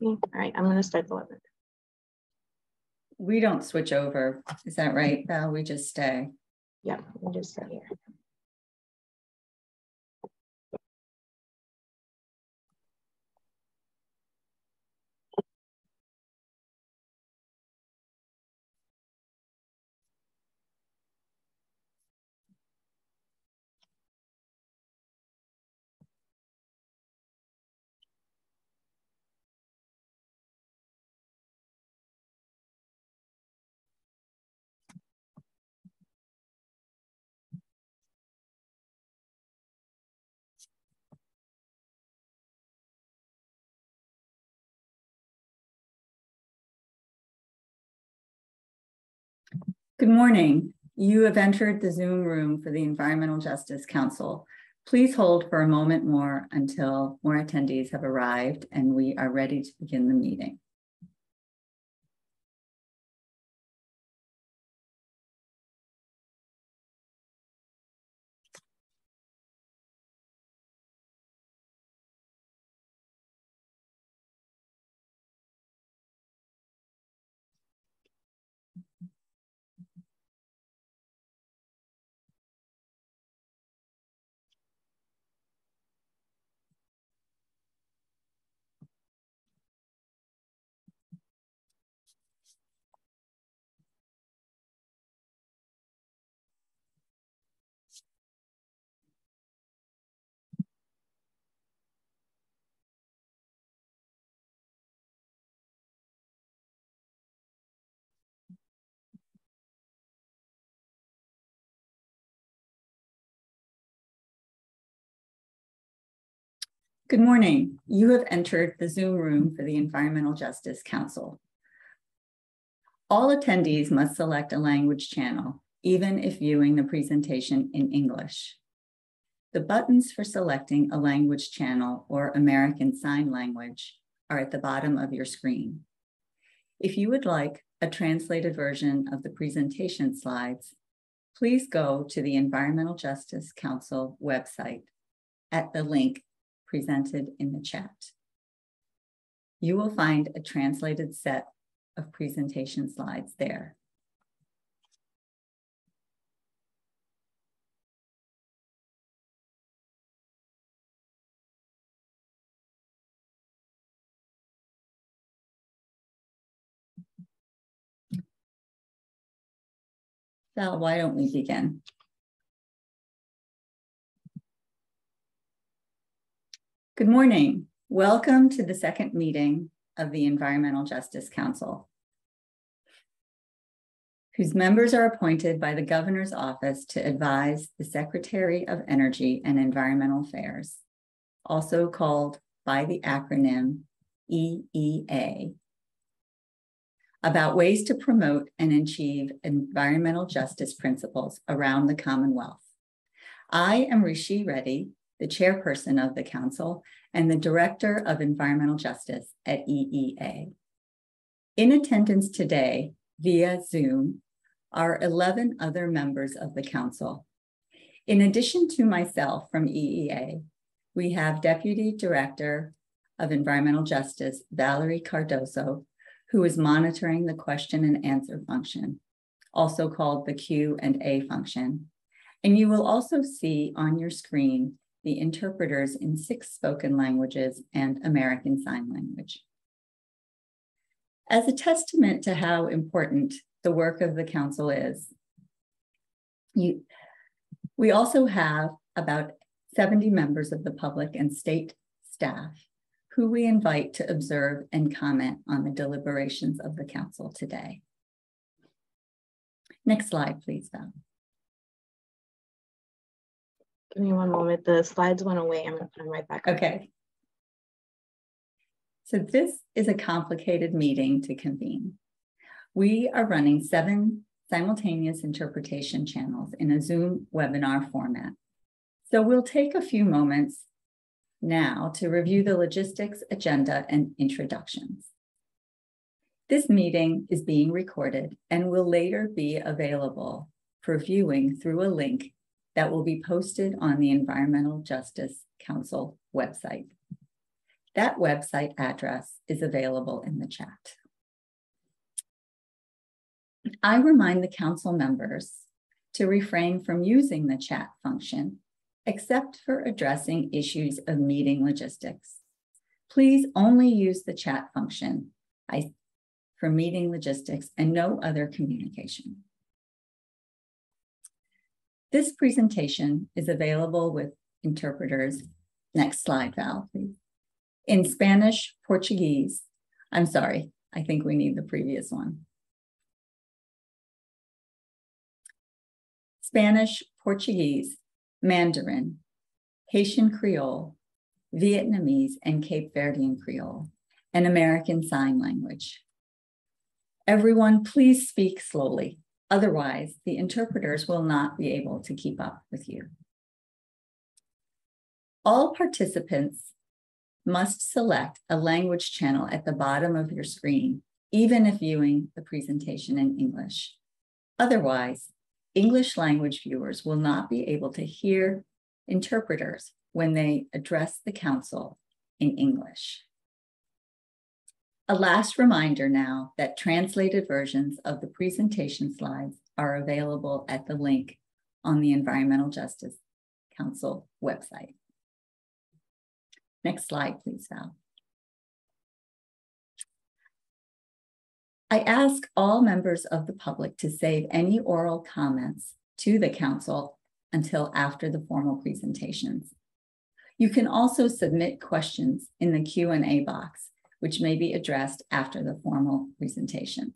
All right, I'm going to start the webinar. We don't switch over. Is that right, Val? We just stay. Yeah, we'll just stay here. Good morning. You have entered the Zoom room for the Environmental Justice Council. Please hold for a moment more until more attendees have arrived and we are ready to begin the meeting. Good morning. You have entered the Zoom room for the Environmental Justice Council. All attendees must select a language channel, even if viewing the presentation in English. The buttons for selecting a language channel or American Sign Language are at the bottom of your screen. If you would like a translated version of the presentation slides, please go to the Environmental Justice Council website at the link presented in the chat. You will find a translated set of presentation slides there. Val, why don't we begin? Good morning. Welcome to the second meeting of the Environmental Justice Council, whose members are appointed by the Governor's Office to advise the Secretary of Energy and Environmental Affairs, also called by the acronym EEA, about ways to promote and achieve environmental justice principles around the Commonwealth. I am Rishi Reddy, the chairperson of the council and the director of environmental justice at EEA. In attendance today via Zoom are 11 other members of the council. In addition to myself from EEA, we have Deputy Director of Environmental Justice, Valerie Cardoso, who is monitoring the question and answer function, also called the Q&A function. And you will also see on your screen the interpreters in 6 spoken languages and American Sign Language. As a testament to how important the work of the council is, we also have about 70 members of the public and state staff who we invite to observe and comment on the deliberations of the council today. Next slide, please, Val. Give me one moment. The slides went away. I'm going to put them right back. Okay. So this is a complicated meeting to convene. We are running 7 simultaneous interpretation channels in a Zoom webinar format. So we'll take a few moments now to review the logistics, agenda, and introductions. This meeting is being recorded and will later be available for viewing through a link that will be posted on the Environmental Justice Council website. That website address is available in the chat. I remind the council members to refrain from using the chat function, except for addressing issues of meeting logistics. Please only use the chat function for meeting logistics and no other communication. This presentation is available with interpreters. Next slide, Val, please. In Spanish, Portuguese. I'm sorry, I think we need the previous one. Spanish, Portuguese, Mandarin, Haitian Creole, Vietnamese and Cape Verdean Creole, and American Sign Language. Everyone, please speak slowly. Otherwise, the interpreters will not be able to keep up with you. All participants must select a language channel at the bottom of your screen, even if viewing the presentation in English. Otherwise, English language viewers will not be able to hear interpreters when they address the council in English. A last reminder now that translated versions of the presentation slides are available at the link on the Environmental Justice Council website. Next slide, please, Val. I ask all members of the public to save any oral comments to the council until after the formal presentations. You can also submit questions in the Q&A box, which may be addressed after the formal presentation.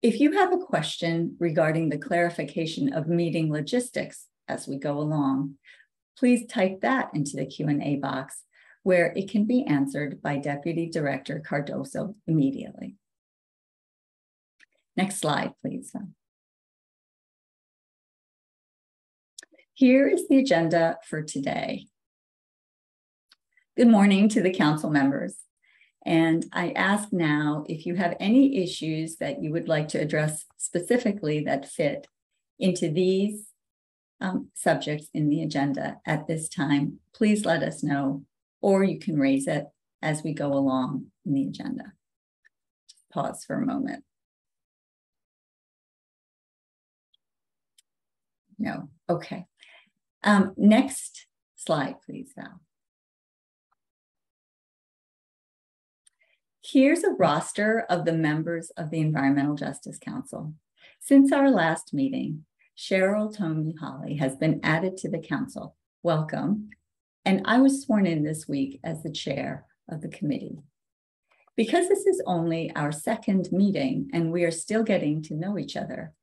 If you have a question regarding the clarification of meeting logistics as we go along, please type that into the Q&A box where it can be answered by Deputy Director Cardoso immediately. Next slide, please. Here is the agenda for today. Good morning to the council members. And I ask now if you have any issues that you would like to address specifically that fit into these subjects in the agenda at this time, please let us know, or you can raise it as we go along in the agenda. Pause for a moment. No, okay. Next slide, please, Val. Here's a roster of the members of the Environmental Justice Council. Since our last meeting, Cheryl Tomey Holly has been added to the council. Welcome. And I was sworn in this week as the chair of the committee. Because this is only our second meeting and we are still getting to know each other,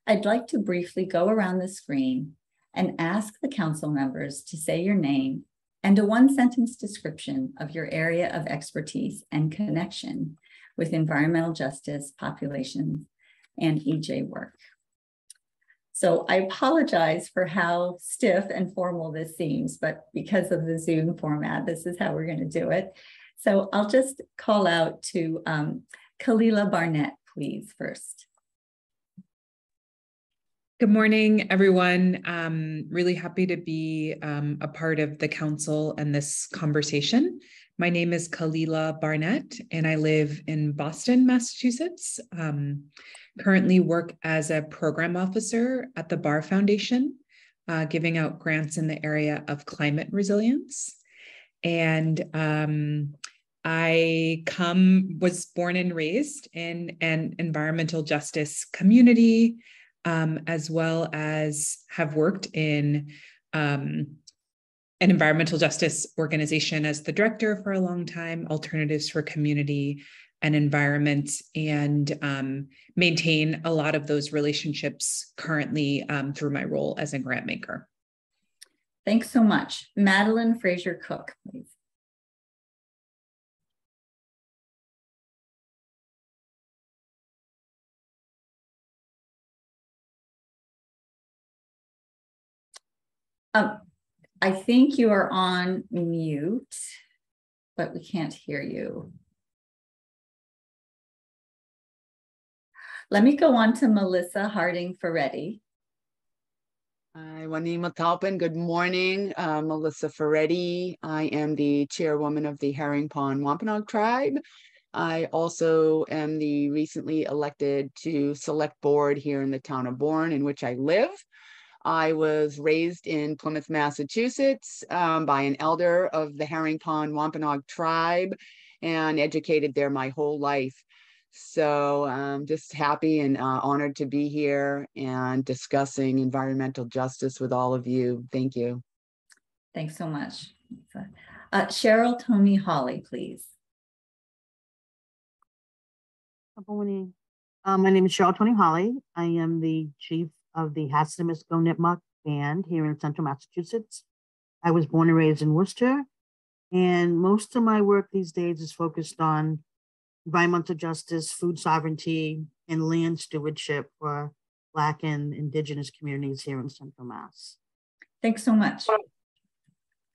I'd like to briefly go around the screen and ask the council members to say your name and a one-sentence description of your area of expertise and connection with environmental justice, populations, and EJ work. So I apologize for how stiff and formal this seems, but because of the Zoom format, this is how we're going to do it. So I'll just call out to Kalila Barnett, please, first. Good morning, everyone. Really happy to be a part of the council and this conversation. My name is Kalila Barnett, and I live in Boston, Massachusetts. Currently work as a program officer at the Barr Foundation, giving out grants in the area of climate resilience. And I was born and raised in an environmental justice community, as well as have worked in an environmental justice organization as the director for a long time, Alternatives for Community and Environment, and maintain a lot of those relationships currently through my role as a grant maker. Thanks so much. Madeline Fraser Cook, please. I think you are on mute, but we can't hear you. Let me go on to Melissa Harding Ferretti. Hi, Wanima Talpin. Good morning. Melissa Ferretti. I am the chairwoman of the Herring Pond Wampanoag Tribe. I also am the recently elected to select board here in the town of Bourne, in which I live. I was raised in Plymouth, Massachusetts, by an elder of the Herring Pond Wampanoag Tribe and educated there my whole life. So I'm just happy and honored to be here and discussing environmental justice with all of you. Thank you. Thanks so much. Cheryl Tomey Hawley, please. Good morning. My name is Cheryl Tony Holly. I am the chief of the Hassidimisco Nipmuc Band here in Central Massachusetts. I was born and raised in Worcester, and most of my work these days is focused on environmental justice, food sovereignty, and land stewardship for Black and Indigenous communities here in Central Mass. Thanks so much.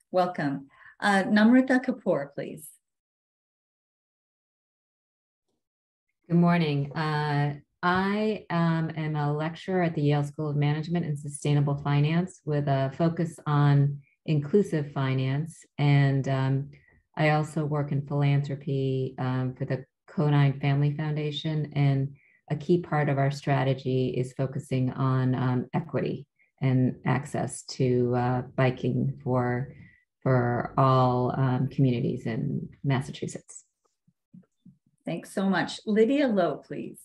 Welcome. Namrata Kapoor, please. Good morning. I am a lecturer at the Yale School of Management and Sustainable Finance with a focus on inclusive finance. And I also work in philanthropy for the Conine Family Foundation. And a key part of our strategy is focusing on equity and access to biking for all communities in Massachusetts. Thanks so much. Lydia Lowe, please.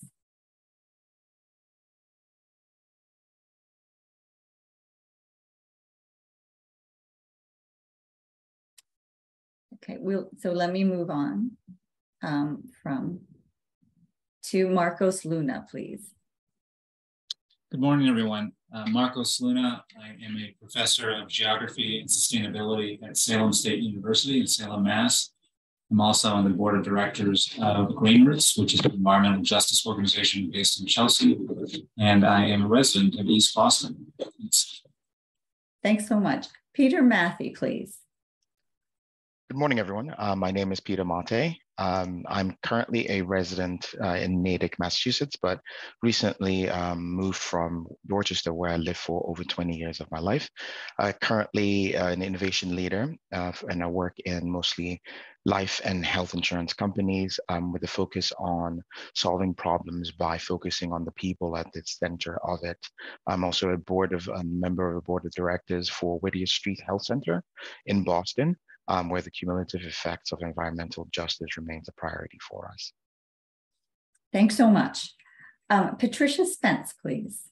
Okay, so let me move on to Marcos Luna, please. Good morning, everyone. Marcos Luna. I am a professor of geography and sustainability at Salem State University in Salem, Mass. I'm also on the board of directors of Green Roots, which is an environmental justice organization based in Chelsea, and I am a resident of East Boston. Thanks so much. Peter Matthey, please. Good morning, everyone. My name is Peter Mate. I'm currently a resident in Natick, Massachusetts, but recently moved from Dorchester, where I lived for over 20 years of my life. Currently an innovation leader, and I work in mostly life and health insurance companies with a focus on solving problems by focusing on the people at the center of it. I'm also a member of the board of directors for Whittier Street Health Center in Boston, where the cumulative effects of environmental justice remains a priority for us. Thanks so much. Patricia Spence, please.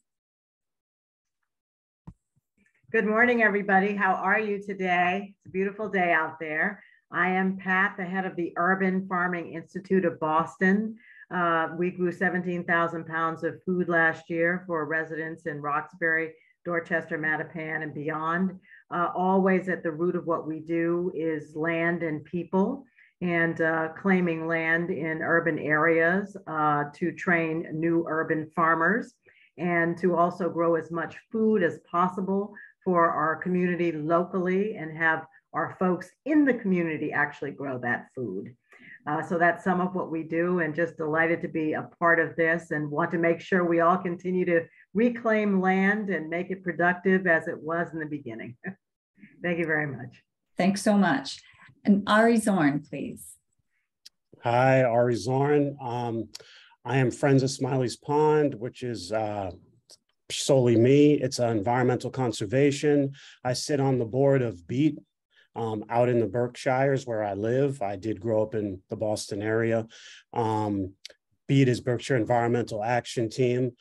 Good morning, everybody. How are you today? It's a beautiful day out there. I am Pat, the head of the Urban Farming Institute of Boston. We grew 17,000 pounds of food last year for residents in Roxbury, Dorchester, Mattapan, and beyond. Always at the root of what we do is land and people, and claiming land in urban areas to train new urban farmers, and to also grow as much food as possible for our community locally and have our folks in the community actually grow that food. So that's some of what we do, and just delighted to be a part of this and want to make sure we all continue to reclaim land and make it productive as it was in the beginning. Thank you very much. Thanks so much. And Ari Zorn, please. Hi, Ari Zorn. I am Friends of Smiley's Pond, which is solely me. It's environmental conservation. I sit on the board of BEAT out in the Berkshires where I live. I did grow up in the Boston area. BEAT is Berkshire Environmental Action Team.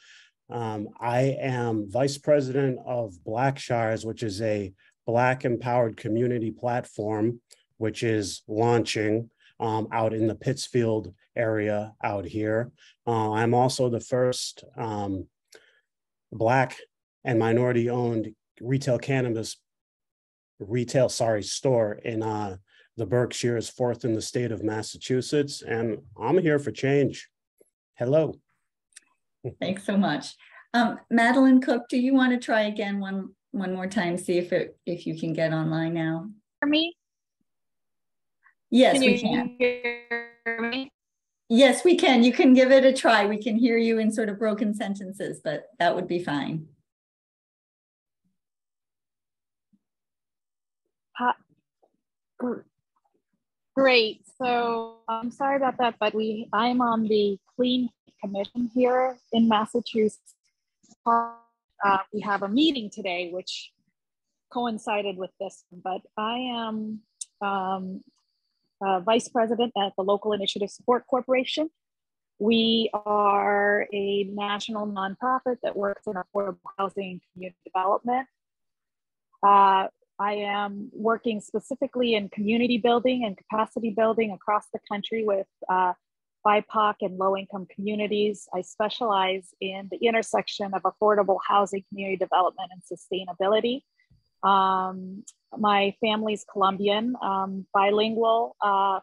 I am vice president of Blackshires, which is a Black empowered community platform, which is launching out in the Pittsfield area out here. I'm also the first Black and minority owned store in the Berkshires, fourth in the state of Massachusetts. And I'm here for change. Hello. Thanks so much. Madeline Cook, do you want to try again one more time, see if you can get online now? For me? Yes, we can. Hear me? Yes, we can. You can give it a try. We can hear you in sort of broken sentences, but that would be fine. Great. So I'm sorry about that, but I'm on the Clean Commission here in Massachusetts. We have a meeting today, which coincided with this, but I am Vice President at the Local Initiative Support Corporation. We are a national nonprofit that works in affordable housing and community development. I am working specifically in community building and capacity building across the country with BIPOC and low-income communities. I specialize in the intersection of affordable housing, community development, and sustainability. My family's Colombian, bilingual,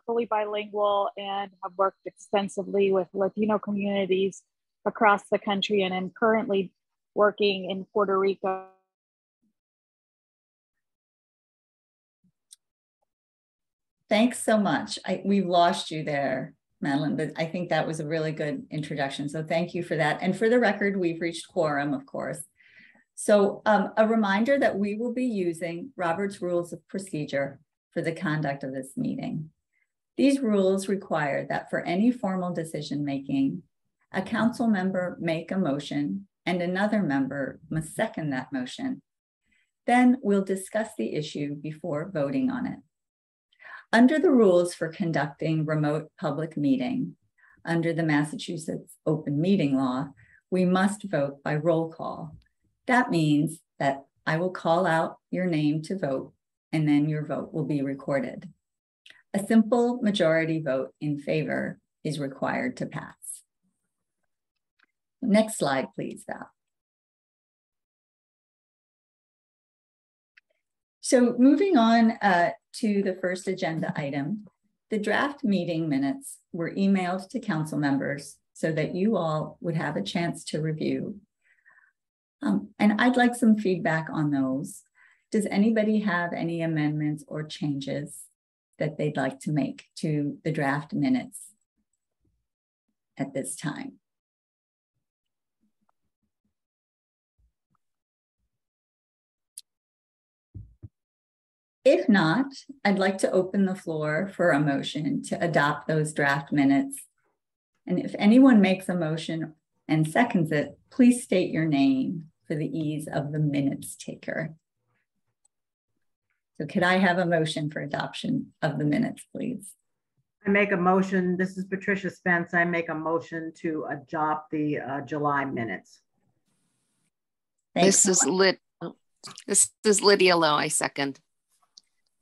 fully bilingual, and have worked extensively with Latino communities across the country, and am currently working in Puerto Rico. Thanks so much. We've lost you there, Madeline, but I think that was a really good introduction. So thank you for that. And for the record, we've reached quorum, of course. So a reminder that we will be using Robert's Rules of Procedure for the conduct of this meeting. These rules require that for any formal decision-making, a council member make a motion and another member must second that motion. Then we'll discuss the issue before voting on it. Under the rules for conducting remote public meeting, under the Massachusetts Open Meeting Law, we must vote by roll call. That means that I will call out your name to vote, and then your vote will be recorded. A simple majority vote in favor is required to pass. Next slide, please, Val. So moving on to the first agenda item, the draft meeting minutes were emailed to council members so that you all would have a chance to review. And I'd like some feedback on those. Does anybody have any amendments or changes that they'd like to make to the draft minutes at this time? If not, I'd like to open the floor for a motion to adopt those draft minutes. And if anyone makes a motion and seconds it, please state your name for the ease of the minutes taker. So could I have a motion for adoption of the minutes, please? I make a motion. This is Patricia Spence. I make a motion to adopt the July minutes. Thanks. This is Lydia Lowe. I second.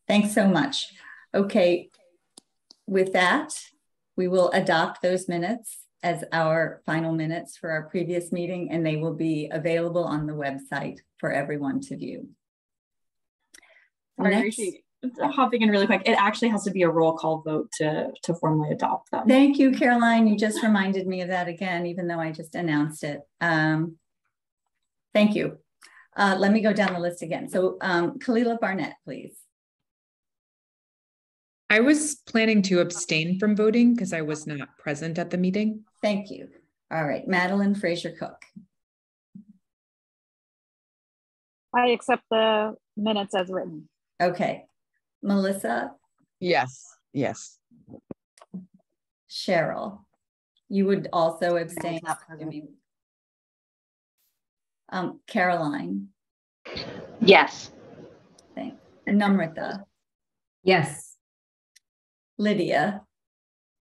Thanks so much. Okay, with that, we will adopt those minutes as our final minutes for our previous meeting, and they will be available on the website for everyone to view. Sorry, Rishi, hopping in really quick, it actually has to be a roll call vote to formally adopt them. Thank you, Caroline. You just reminded me of that again, even though I just announced it. Thank you. Let me go down the list again. So Kalila Barnett, please. I was planning to abstain from voting because I was not present at the meeting. Thank you. All right, Madeline Fraser Cook. I accept the minutes as written. Okay, Melissa. Yes, yes. Cheryl, you would also abstain. Caroline. Yes. Thanks. Namrita. Yes. Lydia,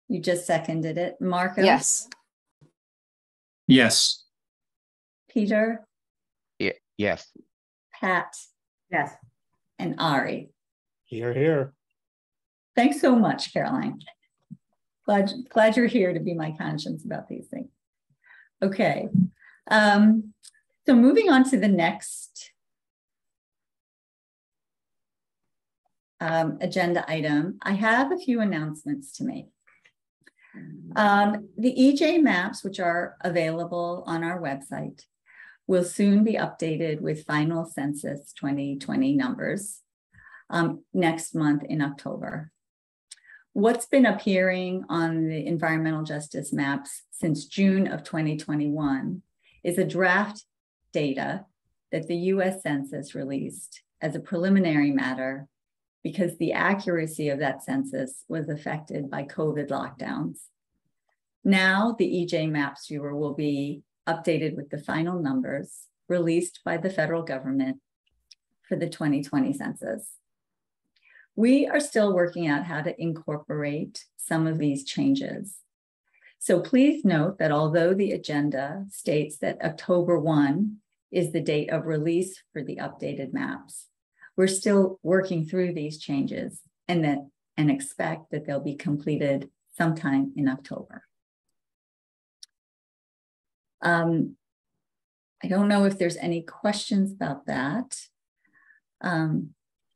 you just seconded it. Marco? Yes. Yes. Peter? Yes. Pat? Yes. And Ari? Here, here. Thanks so much, Caroline. Glad you're here to be my conscience about these things. Okay. So moving on to the next agenda item, I have a few announcements to make. The EJ maps, which are available on our website, will soon be updated with final census 2020 numbers next month in October. What's been appearing on the environmental justice maps since June of 2021 is a draft data that the US Census released as a preliminary matter because the accuracy of that census was affected by COVID lockdowns. Now the EJ Maps viewer will be updated with the final numbers released by the federal government for the 2020 census. We are still working out how to incorporate some of these changes. So please note that although the agenda states that October 1 is the date of release for the updated maps, we're still working through these changes and expect that they'll be completed sometime in October. I don't know if there's any questions about that.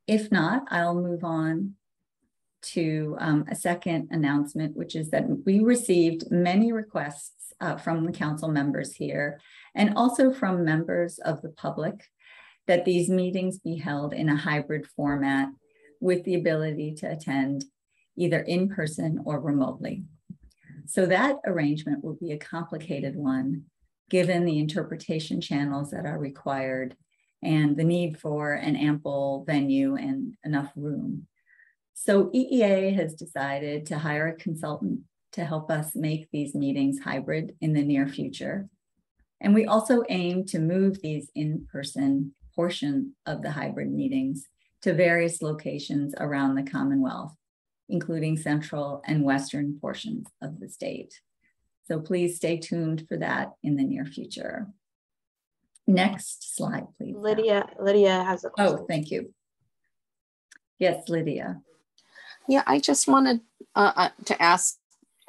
If not, I'll move on to a second announcement, which is that we received many requests from the council members here and also from members of the public that these meetings be held in a hybrid format with the ability to attend either in person or remotely. So that arrangement will be a complicated one, given the interpretation channels that are required and the need for an ample venue and enough room. So EEA has decided to hire a consultant to help us make these meetings hybrid in the near future. And we also aim to move these in-person portion of the hybrid meetings to various locations around the Commonwealth, including central and western portions of the state. So please stay tuned for that in the near future. Next slide, please. Lydia has a question. Oh, thank you. Yes, Lydia. Yeah, I just wanted to ask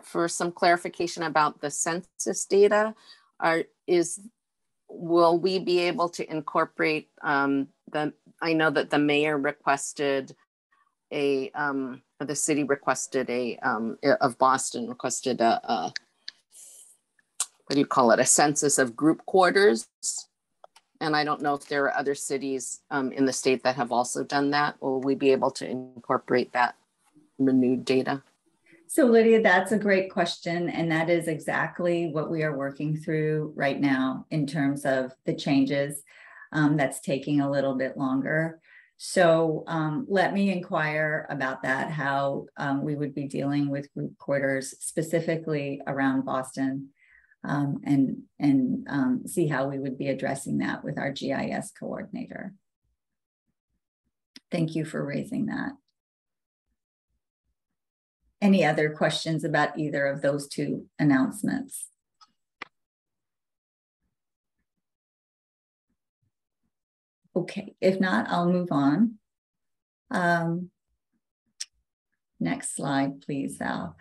for some clarification about the census data. Will we be able to incorporate I know that the mayor requested the city requested of Boston requested a what do you call it, a census of group quarters. And I don't know if there are other cities in the state that have also done that. Will we be able to incorporate that renewed data? So Lydia, that's a great question. And that is exactly what we are working through right now in terms of the changes that's taking a little bit longer. So let me inquire about that, how we would be dealing with group quarters specifically around Boston and see how we would be addressing that with our GIS coordinator. Thank you for raising that. Any other questions about either of those two announcements? Okay, if not, I'll move on. Next slide, please, Val.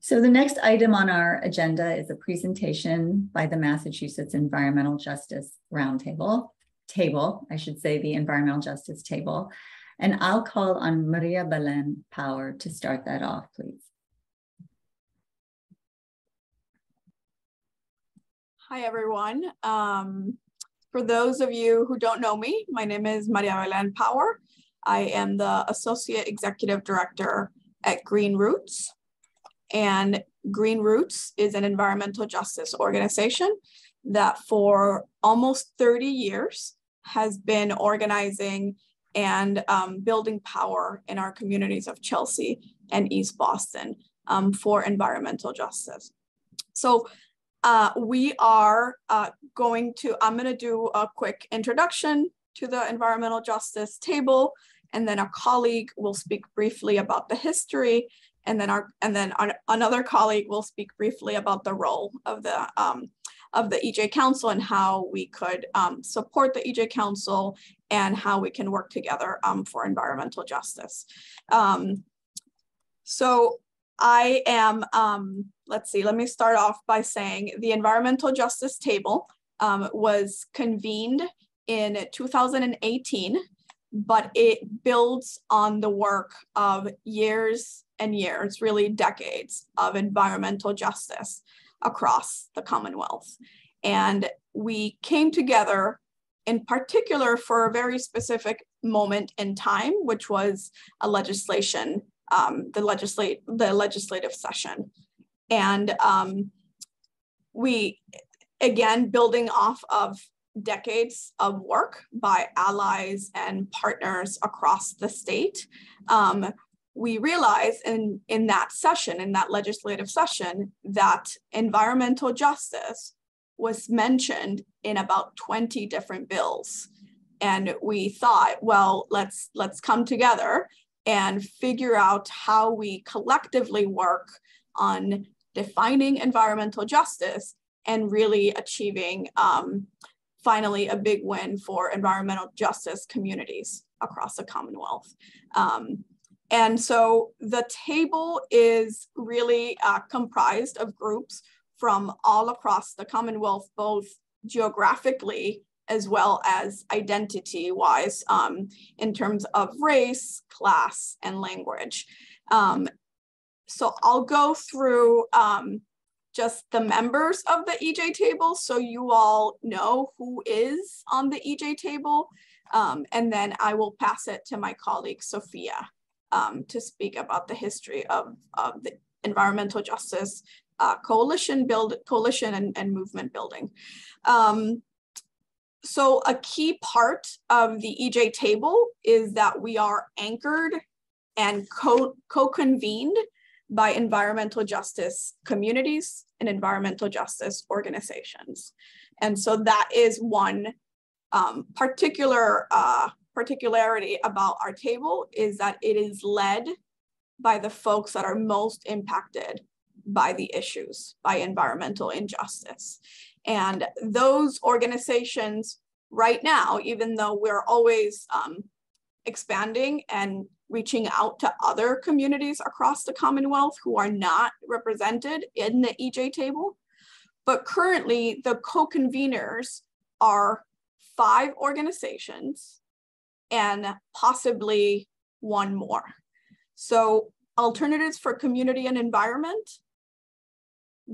So the next item on our agenda is a presentation by the Massachusetts Environmental Justice Roundtable, the Environmental Justice Table. And I'll call on Maria Belen Power to start that off, please. Hi, everyone. For those of you who don't know me, my name is Maria Belen Power. I am the Associate Executive Director at Green Roots. And Green Roots is an environmental justice organization that for almost 30 years has been organizing and building power in our communities of Chelsea and East Boston for environmental justice. So we are I'm going to do a quick introduction to the environmental justice table, and then a colleague will speak briefly about the history, and then another colleague will speak briefly about the role of the EJ Council and how we could support the EJ Council and how we can work together for environmental justice. So I am, let me start off by saying the Environmental Justice Table was convened in 2018, but it builds on the work of years and years, really decades of environmental justice across the Commonwealth. And we came together in particular for a very specific moment in time, which was a legislation, the legislative session. And we, again, building off of decades of work by allies and partners across the state, we realized in that session, in that legislative session, that environmental justice was mentioned in about 20 different bills. And we thought, well, let's come together and figure out how we collectively work on defining environmental justice and really achieving finally a big win for environmental justice communities across the Commonwealth. And so the table is really comprised of groups from all across the Commonwealth, both geographically as well as identity-wise, in terms of race, class, and language. So I'll go through just the members of the EJ table so you all know who is on the EJ table. And then I will pass it to my colleague, Sophia, to speak about the history of the environmental justice coalition and movement building. So a key part of the EJ table is that we are anchored and co-convened by environmental justice communities and environmental justice organizations. And so that is one particularity about our table, is that it is led by the folks that are most impacted by the issues, by environmental injustice. And those organizations right now, even though we're always expanding and reaching out to other communities across the Commonwealth who are not represented in the EJ table, but currently the co-conveners are 5 organizations and possibly one more. So Alternatives for Community and Environment,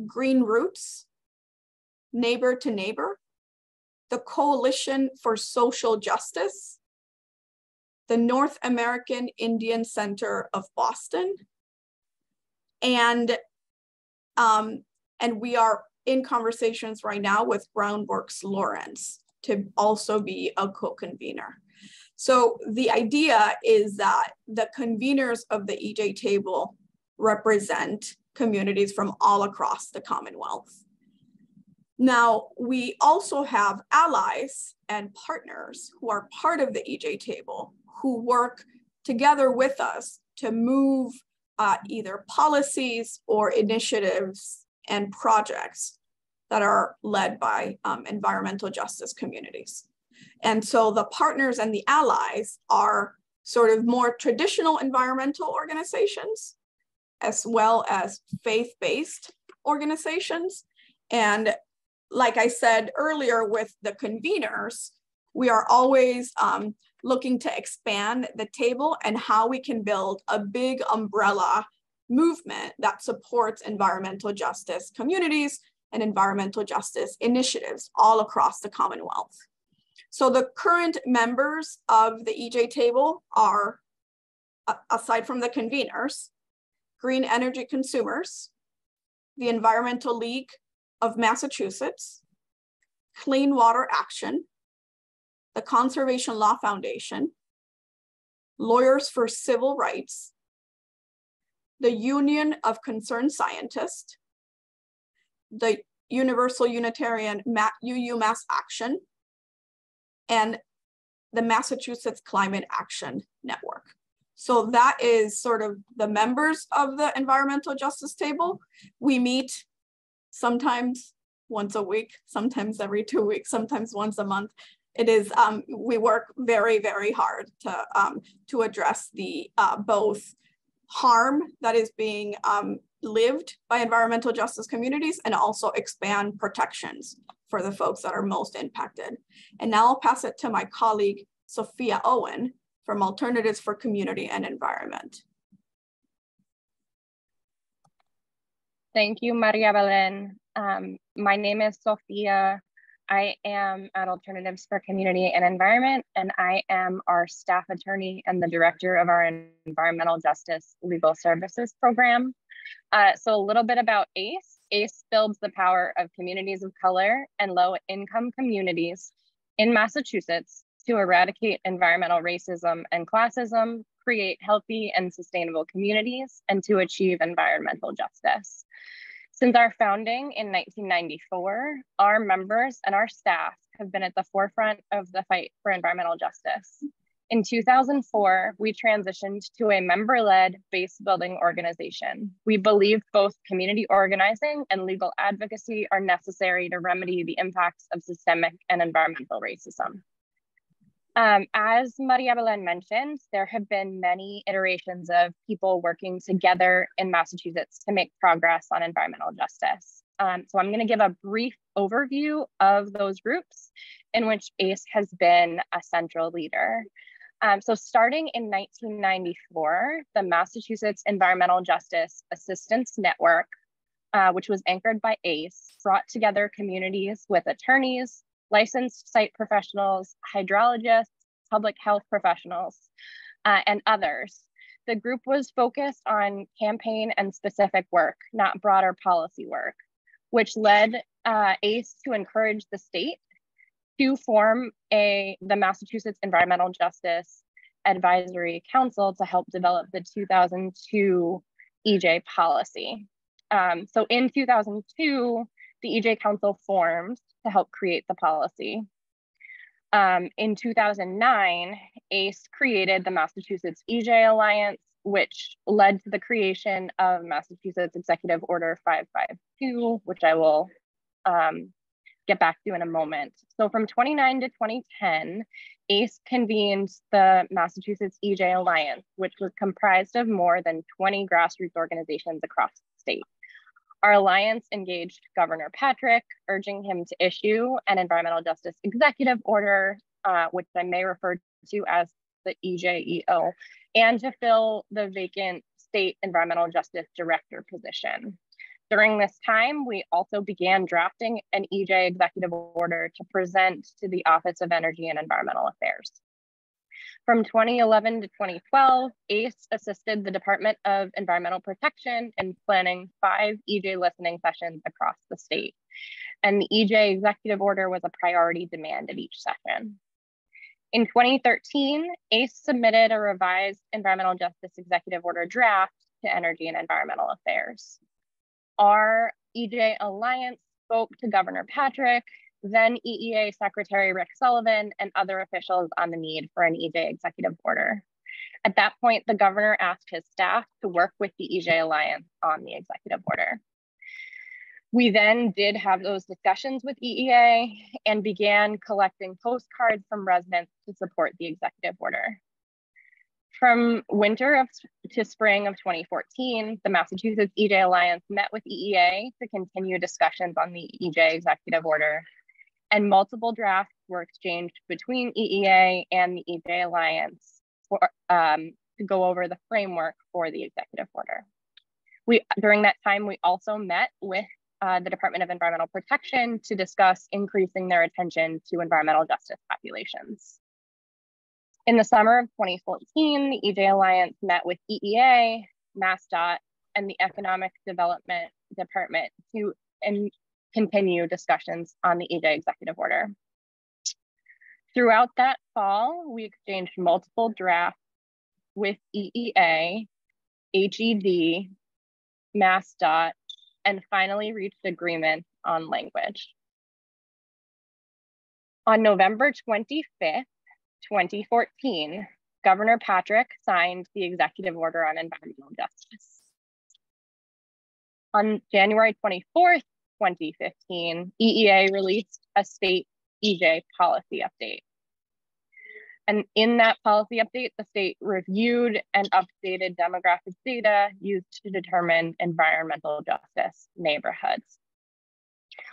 Green Roots, Neighbor to Neighbor, the Coalition for Social Justice, the North American Indian Center of Boston, and we are in conversations right now with Groundworks Lawrence to also be a co-convener. So the idea is that the conveners of the EJ table represent communities from all across the Commonwealth. Now, we also have allies and partners who are part of the EJ table who work together with us to move either policies or initiatives and projects that are led by environmental justice communities. And so the partners and the allies are sort of more traditional environmental organizations, as well as faith-based organizations. And like I said earlier with the conveners, we are always looking to expand the table and how we can build a big umbrella movement that supports environmental justice communities and environmental justice initiatives all across the Commonwealth. So the current members of the EJ table are, aside from the conveners, Green Energy Consumers, the Environmental League of Massachusetts, Clean Water Action, the Conservation Law Foundation, Lawyers for Civil Rights, the Union of Concerned Scientists, the Universal Unitarian UU Mass Action, and the Massachusetts Climate Action Network. So that is sort of the members of the environmental justice table. We meet sometimes once a week, sometimes every 2 weeks, sometimes once a month. It is, we work very, very hard to address the both harm that is being lived by environmental justice communities and also expand protections for the folks that are most impacted. And now I'll pass it to my colleague, Sophia Owen, from Alternatives for Community and Environment. Thank you, Maria Belen. My name is Sophia. I am at Alternatives for Community and Environment, and I am our staff attorney and the director of our Environmental Justice Legal Services Program. So a little bit about ACE. ACE builds the power of communities of color and low-income communities in Massachusetts to eradicate environmental racism and classism, create healthy and sustainable communities, and to achieve environmental justice. Since our founding in 1994, our members and our staff have been at the forefront of the fight for environmental justice. In 2004, we transitioned to a member-led base-building organization. We believe both community organizing and legal advocacy are necessary to remedy the impacts of systemic and environmental racism. As Maria Belén mentioned, there have been many iterations of people working together in Massachusetts to make progress on environmental justice. So I'm going to give a brief overview of those groups in which ACE has been a central leader. So starting in 1994, the Massachusetts Environmental Justice Assistance Network, which was anchored by ACE, brought together communities with attorneys, licensed site professionals, hydrologists, public health professionals, and others. The group was focused on campaign and specific work, not broader policy work, which led ACE to encourage the state to form the Massachusetts Environmental Justice Advisory Council to help develop the 2002 EJ policy. So in 2002, the EJ Council formed to help create the policy. In 2009, ACE created the Massachusetts EJ Alliance, which led to the creation of Massachusetts Executive Order 552, which I will get back to in a moment. So from 2009 to 2010, ACE convened the Massachusetts EJ Alliance, which was comprised of more than 20 grassroots organizations across the state. Our alliance engaged Governor Patrick, urging him to issue an environmental justice executive order, which I may refer to as the EJEO, and to fill the vacant state environmental justice director position. During this time, we also began drafting an EJ executive order to present to the Office of Energy and Environmental Affairs. From 2011 to 2012, ACE assisted the Department of Environmental Protection in planning 5 EJ listening sessions across the state. And the EJ executive order was a priority demand at each session. In 2013, ACE submitted a revised environmental justice executive order draft to Energy and Environmental Affairs. Our EJ Alliance spoke to Governor Patrick, then EEA Secretary Rick Sullivan, and other officials on the need for an EJ executive order. At that point, the governor asked his staff to work with the EJ Alliance on the executive order. We then did have those discussions with EEA and began collecting postcards from residents to support the executive order. From winter to spring of 2014, the Massachusetts EJ Alliance met with EEA to continue discussions on the EJ executive order, and multiple drafts were exchanged between EEA and the EJ Alliance to go over the framework for the executive order. During that time, we also met with the Department of Environmental Protection to discuss increasing their attention to environmental justice populations. In the summer of 2014, the EJ Alliance met with EEA, MassDOT, and the Economic Development Department to continue discussions on the EJ executive order. Throughout that fall, we exchanged multiple drafts with EEA, HED, MassDOT, and finally reached agreement on language. On November 25th, 2014, Governor Patrick signed the executive order on environmental justice. On January 24th, 2015, EEA released a state EJ policy update. And in that policy update, the state reviewed and updated demographic data used to determine environmental justice neighborhoods.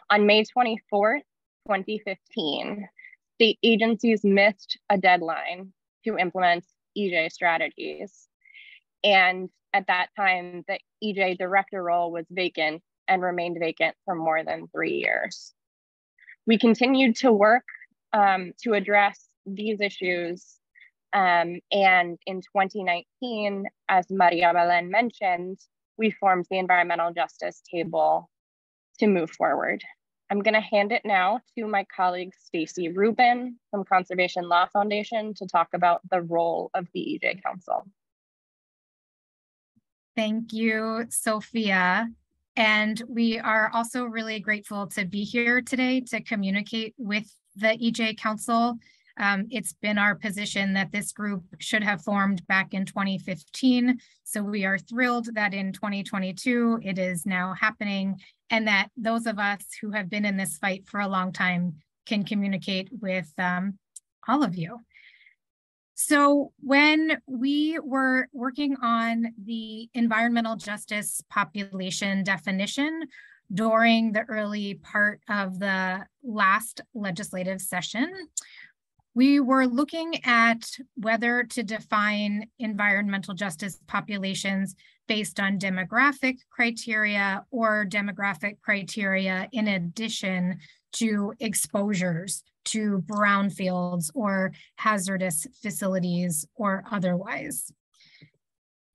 On May 24th, 2015, state agencies missed a deadline to implement EJ strategies. And at that time, the EJ director role was vacant and remained vacant for more than 3 years. We continued to work to address these issues. And in 2019, as Maria Belén mentioned, we formed the Environmental Justice Table to move forward. I'm going to hand it now to my colleague, Stacy Rubin from Conservation Law Foundation to talk about the role of the EJ Council. Thank you, Sophia. And we are also really grateful to be here today to communicate with the EJ Council. It's been our position that this group should have formed back in 2015. So we are thrilled that in 2022, it is now happening, and that those of us who have been in this fight for a long time can communicate with all of you. So when we were working on the environmental justice population definition during the early part of the last legislative session, we were looking at whether to define environmental justice populations based on demographic criteria or demographic criteria in addition to exposures to brownfields or hazardous facilities or otherwise.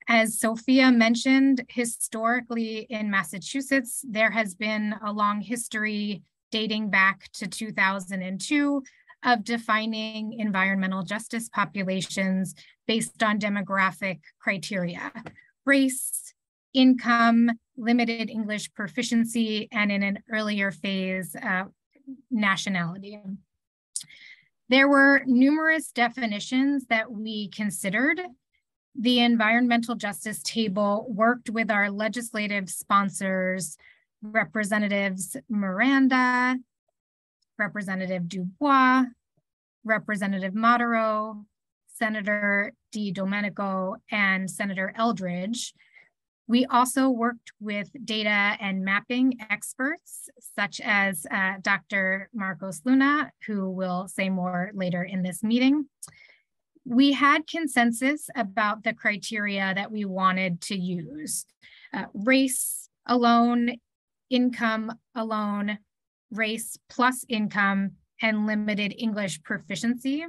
As Sophia mentioned, historically in Massachusetts, there has been a long history dating back to 2002 of defining environmental justice populations based on demographic criteria: race, income, limited English proficiency, and in an earlier phase, nationality. There were numerous definitions that we considered. The Environmental Justice Table worked with our legislative sponsors, Representatives Miranda, Representative Dubois, Representative Modero, Senator DiDomenico, and Senator Eldridge. We also worked with data and mapping experts, such as Dr. Marcos Luna, who will say more later in this meeting. We had consensus about the criteria that we wanted to use: race alone, income alone, race plus income, and limited English proficiency.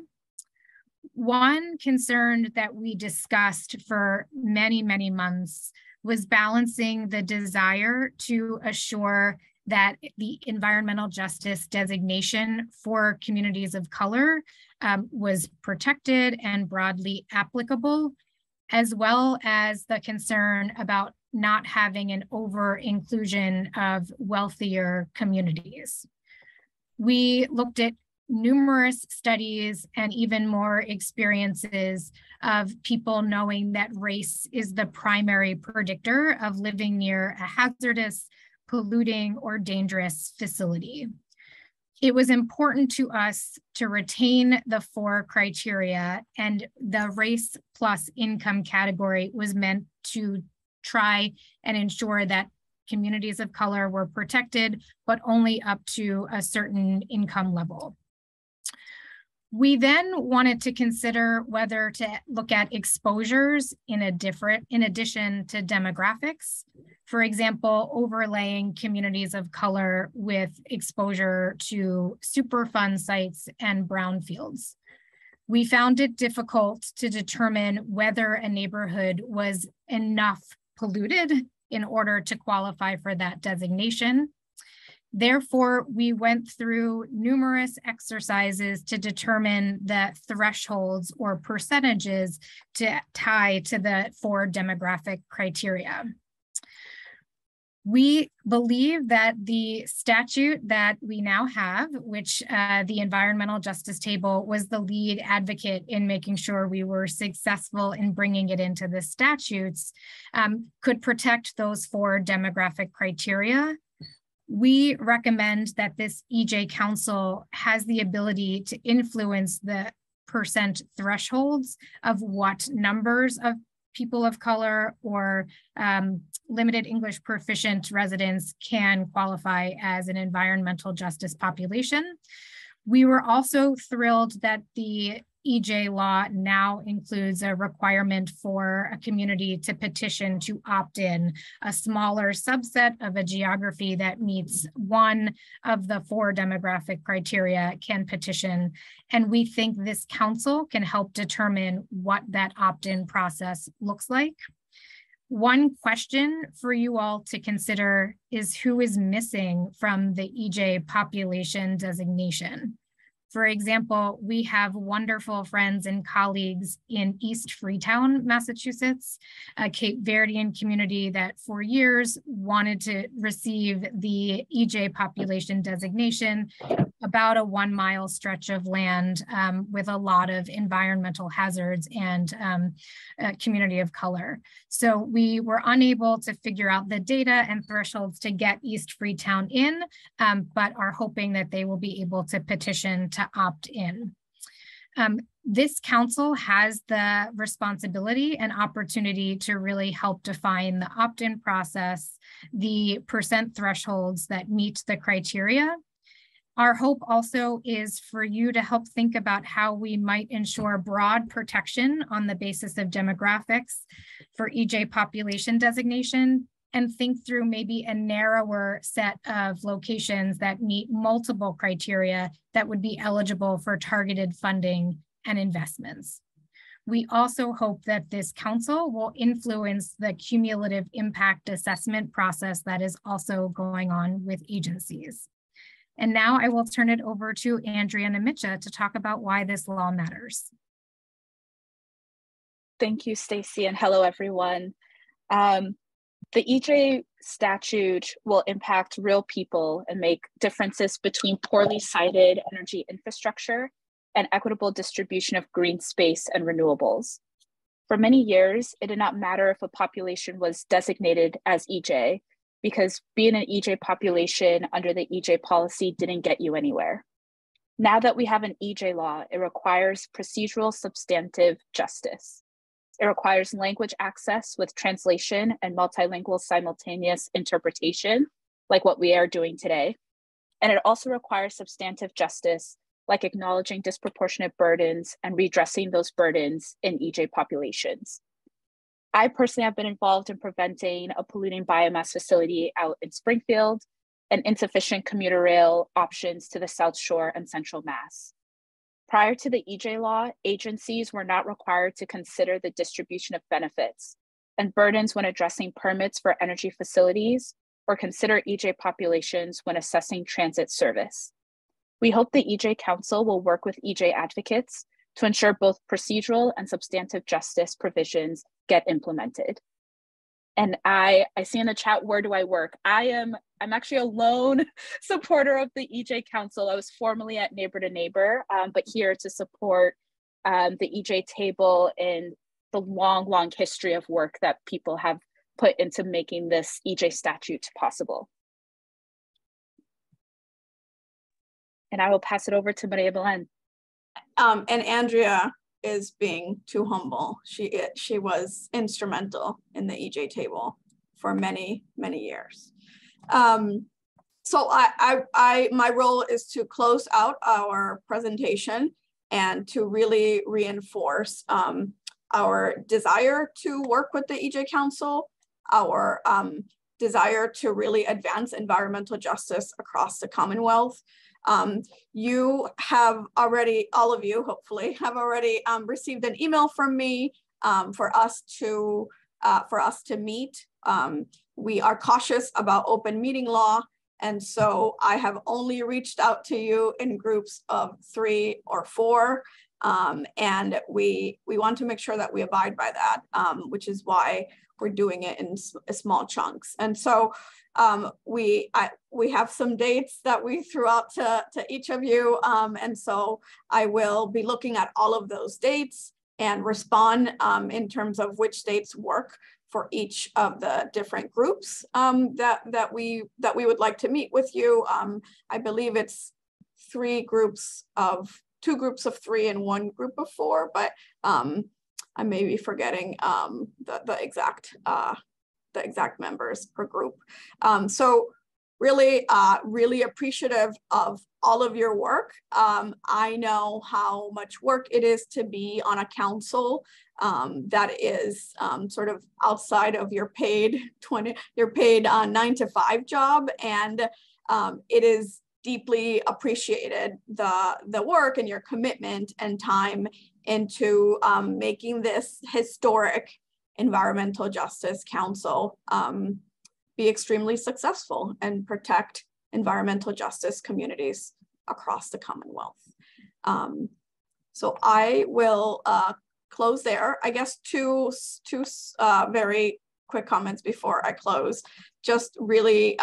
One concern that we discussed for many, many months was balancing the desire to assure that the environmental justice designation for communities of color was protected and broadly applicable, as well as the concern about not having an over-inclusion of wealthier communities. We looked at numerous studies and even more experiences of people knowing that race is the primary predictor of living near a hazardous, polluting, or dangerous facility. It was important to us to retain the 4 criteria, and the race plus income category was meant to try and ensure that communities of color were protected, but only up to a certain income level. We then wanted to consider whether to look at exposures in addition to demographics. For example, overlaying communities of color with exposure to Superfund sites and brownfields. We found it difficult to determine whether a neighborhood was enough polluted in order to qualify for that designation. Therefore, we went through numerous exercises to determine the thresholds or percentages to tie to the 4 demographic criteria. We believe that the statute that we now have, which the Environmental Justice Table was the lead advocate in making sure we were successful in bringing it into the statutes, could protect those 4 demographic criteria. We recommend that this EJ Council has the ability to influence the percent thresholds of what numbers of people of color or limited English proficient residents can qualify as an environmental justice population. We were also thrilled that the EJ law now includes a requirement for a community to petition to opt in. A smaller subset of a geography that meets one of the 4 demographic criteria can petition. And we think this council can help determine what that opt-in process looks like. One question for you all to consider is who is missing from the EJ population designation. For example, we have wonderful friends and colleagues in East Freetown, Massachusetts, a Cape Verdean community that for years wanted to receive the EJ population designation, about a 1 mile stretch of land with a lot of environmental hazards and a community of color. So we were unable to figure out the data and thresholds to get East Freetown in, but are hoping that they will be able to petition to opt in. This council has the responsibility and opportunity to really help define the opt-in process, the percent thresholds that meet the criteria. Our hope also is for you to help think about how we might ensure broad protection on the basis of demographics for EJ population designation, and think through maybe a narrower set of locations that meet multiple criteria that would be eligible for targeted funding and investments. We also hope that this council will influence the cumulative impact assessment process that is also going on with agencies. And now I will turn it over to Andrea Nemicha to talk about why this law matters. Thank you, Stacy, and hello, everyone. The EJ statute will impact real people and make differences between poorly sited energy infrastructure and equitable distribution of green space and renewables. For many years, it did not matter if a population was designated as EJ, because being an EJ population under the EJ policy didn't get you anywhere. Now that we have an EJ law, it requires procedural substantive justice. It requires language access with translation and multilingual simultaneous interpretation, like what we are doing today. And it also requires substantive justice, like acknowledging disproportionate burdens and redressing those burdens in EJ populations. I personally have been involved in preventing a polluting biomass facility out in Springfield and insufficient commuter rail options to the South Shore and Central Mass. Prior to the EJ law, agencies were not required to consider the distribution of benefits and burdens when addressing permits for energy facilities or consider EJ populations when assessing transit service. We hope the EJ Council will work with EJ advocates to ensure both procedural and substantive justice provisions get implemented. And I see in the chat, where do I work? I'm actually a lone supporter of the EJ Council. I was formerly at Neighbor to Neighbor, but here to support the EJ table and the long history of work that people have put into making this EJ statute possible. And I will pass it over to Maria Belen. And Andrea is being too humble. She was instrumental in the EJ table for many years. So my role is to close out our presentation and to really reinforce our desire to work with the EJ Council, our desire to really advance environmental justice across the Commonwealth. You have already, all of you hopefully, have already received an email from me for us to meet. We are cautious about open meeting law, and so I have only reached out to you in groups of 3 or 4, and we want to make sure that we abide by that, which is why we're doing it in small chunks. And so we have some dates that we threw out to each of you. And so I will be looking at all of those dates and respond in terms of which dates work for each of the different groups that we would like to meet with you. I believe it's 2 groups of 3 and 1 group of 4, but I may be forgetting the exact members per group. So really appreciative of all of your work. I know how much work it is to be on a council that is sort of outside of your paid 9 to 5 job, and it is deeply appreciated the work and your commitment and time into making this historic Environmental Justice Council be extremely successful and protect environmental justice communities across the Commonwealth. So I will close there. I guess two very quick comments before I close. Just really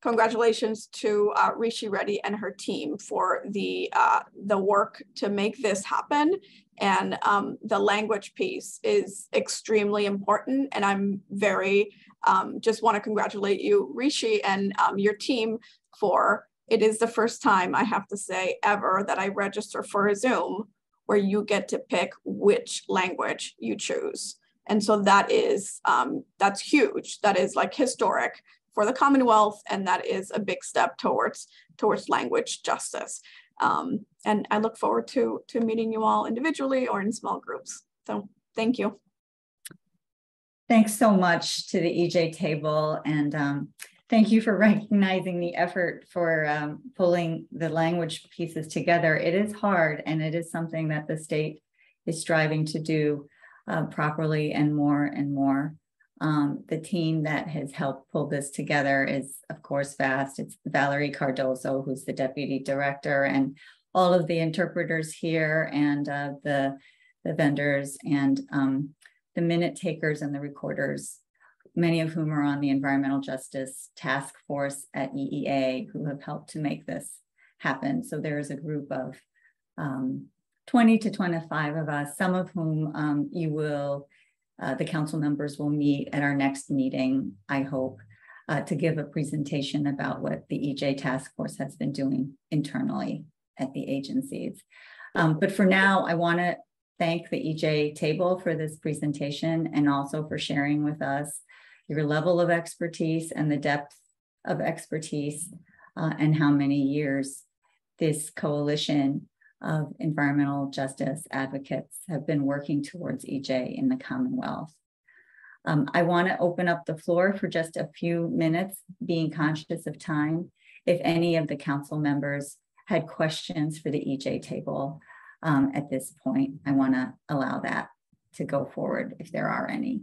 congratulations to Rishi Reddy and her team for the work to make this happen. And the language piece is extremely important. And I'm very, just want to congratulate you, Rishi, and your team for, it is the first time, I have to say, ever that I register for a Zoom where you get to pick which language you choose. And so that is, that's huge. That is like historic for the Commonwealth, and that is a big step towards language justice. And I look forward to meeting you all individually or in small groups. So thank you. Thanks so much to the EJ table, and thank you for recognizing the effort for pulling the language pieces together. It is hard, and it is something that the state is striving to do properly and more and more. The team that has helped pull this together is, of course, vast. It's Valerie Cardozo, who's the deputy director, and all of the interpreters here, and the vendors, and the minute takers and the recorders, many of whom are on the Environmental Justice Task Force at EEA, who have helped to make this happen. So there is a group of 20 to 25 of us, some of whom you will, the council members will meet at our next meeting, I hope, to give a presentation about what the EJ Task Force has been doing internally at the agencies. But for now, I want to thank the EJ table for this presentation, and also for sharing with us your level of expertise and the depth of expertise, and how many years this coalition of environmental justice advocates have been working towards EJ in the Commonwealth. I want to open up the floor for just a few minutes, being conscious of time. If any of the council members had questions for the EJ table at this point, I want to allow that to go forward if there are any.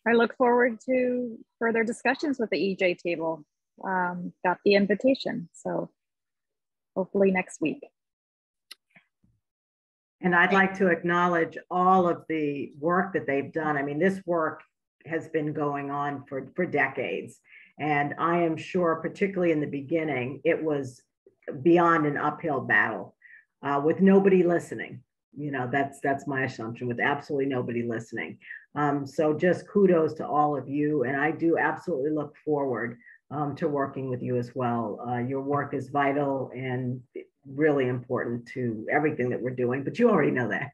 I look forward to further discussions with the EJ table. Got the invitation, so hopefully next week. And I'd like to acknowledge all of the work that they've done. I mean, this work has been going on for decades. And I am sure, particularly in the beginning, it was beyond an uphill battle with nobody listening. You know, that's my assumption, with absolutely nobody listening. So just kudos to all of you. And I do absolutely look forward to working with you as well. Your work is vital and really important to everything that we're doing, but you already know that.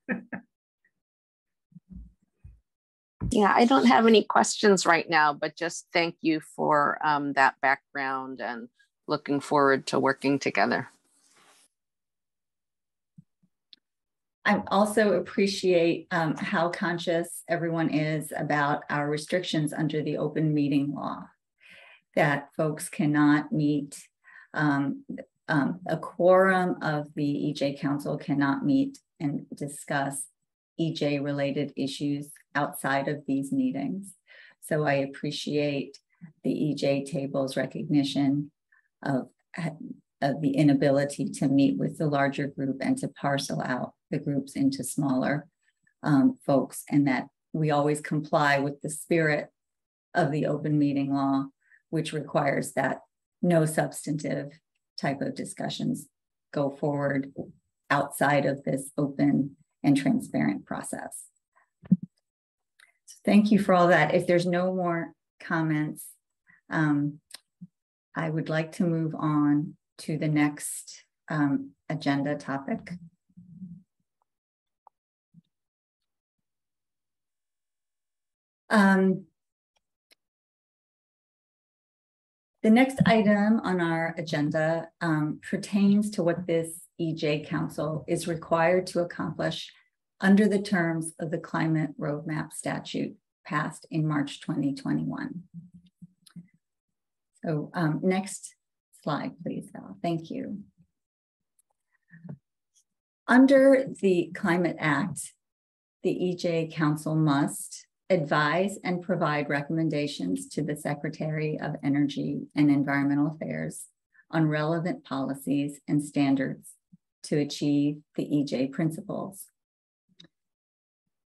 Yeah, I don't have any questions right now, but just thank you for that background, and looking forward to working together. I also appreciate how conscious everyone is about our restrictions under the open meeting law, that folks cannot meet, a quorum of the EJ Council cannot meet and discuss EJ related issues outside of these meetings. So I appreciate the EJ table's recognition of the inability to meet with the larger group and to parcel out the groups into smaller folks, and that we always comply with the spirit of the open meeting law, which requires that no substantive type of discussions go forward outside of this open and transparent process. So thank you for all that. If there's no more comments, I would like to move on to the next agenda topic. The next item on our agenda pertains to what this EJ Council is required to accomplish under the terms of the Climate Roadmap statute passed in March 2021. So next slide, please, Val. Thank you. Under the Climate Act, the EJ Council must advise and provide recommendations to the Secretary of Energy and Environmental Affairs on relevant policies and standards to achieve the EJ principles.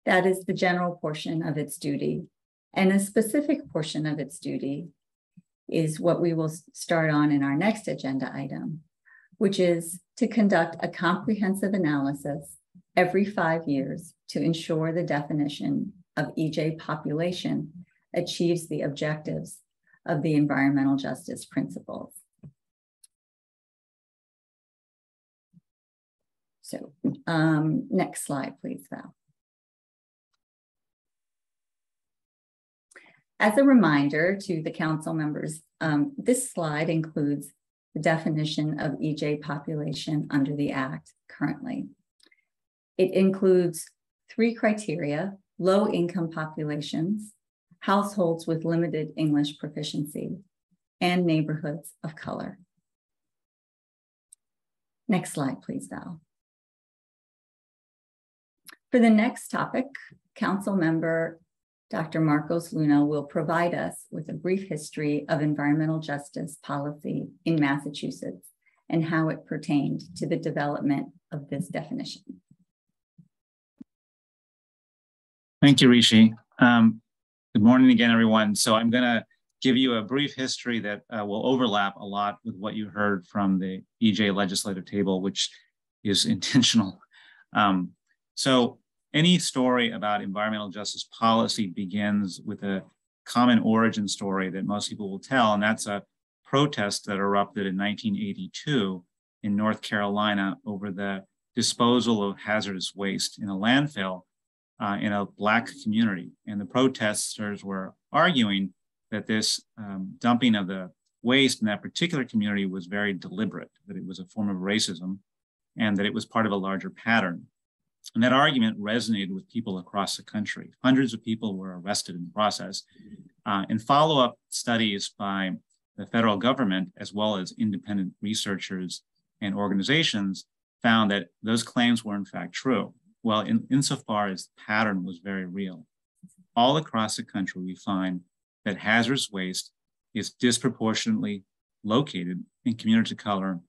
That is the general portion of its duty. And a specific portion of its duty is what we will start on in our next agenda item, which is to conduct a comprehensive analysis every 5 years to ensure the definition of EJ population achieves the objectives of the environmental justice principles. So next slide, please, Val. As a reminder to the council members, this slide includes the definition of EJ population under the Act currently. It includes 3 criteria: low-income populations, households with limited English proficiency, and neighborhoods of color. Next slide, please, Val. For the next topic, Council Member Dr. Marcos Luna will provide us with a brief history of environmental justice policy in Massachusetts and how it pertained to the development of this definition. Thank you, Rishi. Good morning again, everyone. So I'm going to give you a brief history that will overlap a lot with what you heard from the EJ legislative table, which is intentional. So any story about environmental justice policy begins with a common origin story that most people will tell, and that's a protest that erupted in 1982 in North Carolina over the disposal of hazardous waste in a landfill in a Black community. And the protesters were arguing that this dumping of the waste in that particular community was very deliberate, that it was a form of racism, and that it was part of a larger pattern. And that argument resonated with people across the country. Hundreds of people were arrested in the process. And follow-up studies by the federal government, as well as independent researchers and organizations, found that those claims were in fact true. Well, insofar as the pattern was very real. All across the country, we find that hazardous waste is disproportionately located in communities of color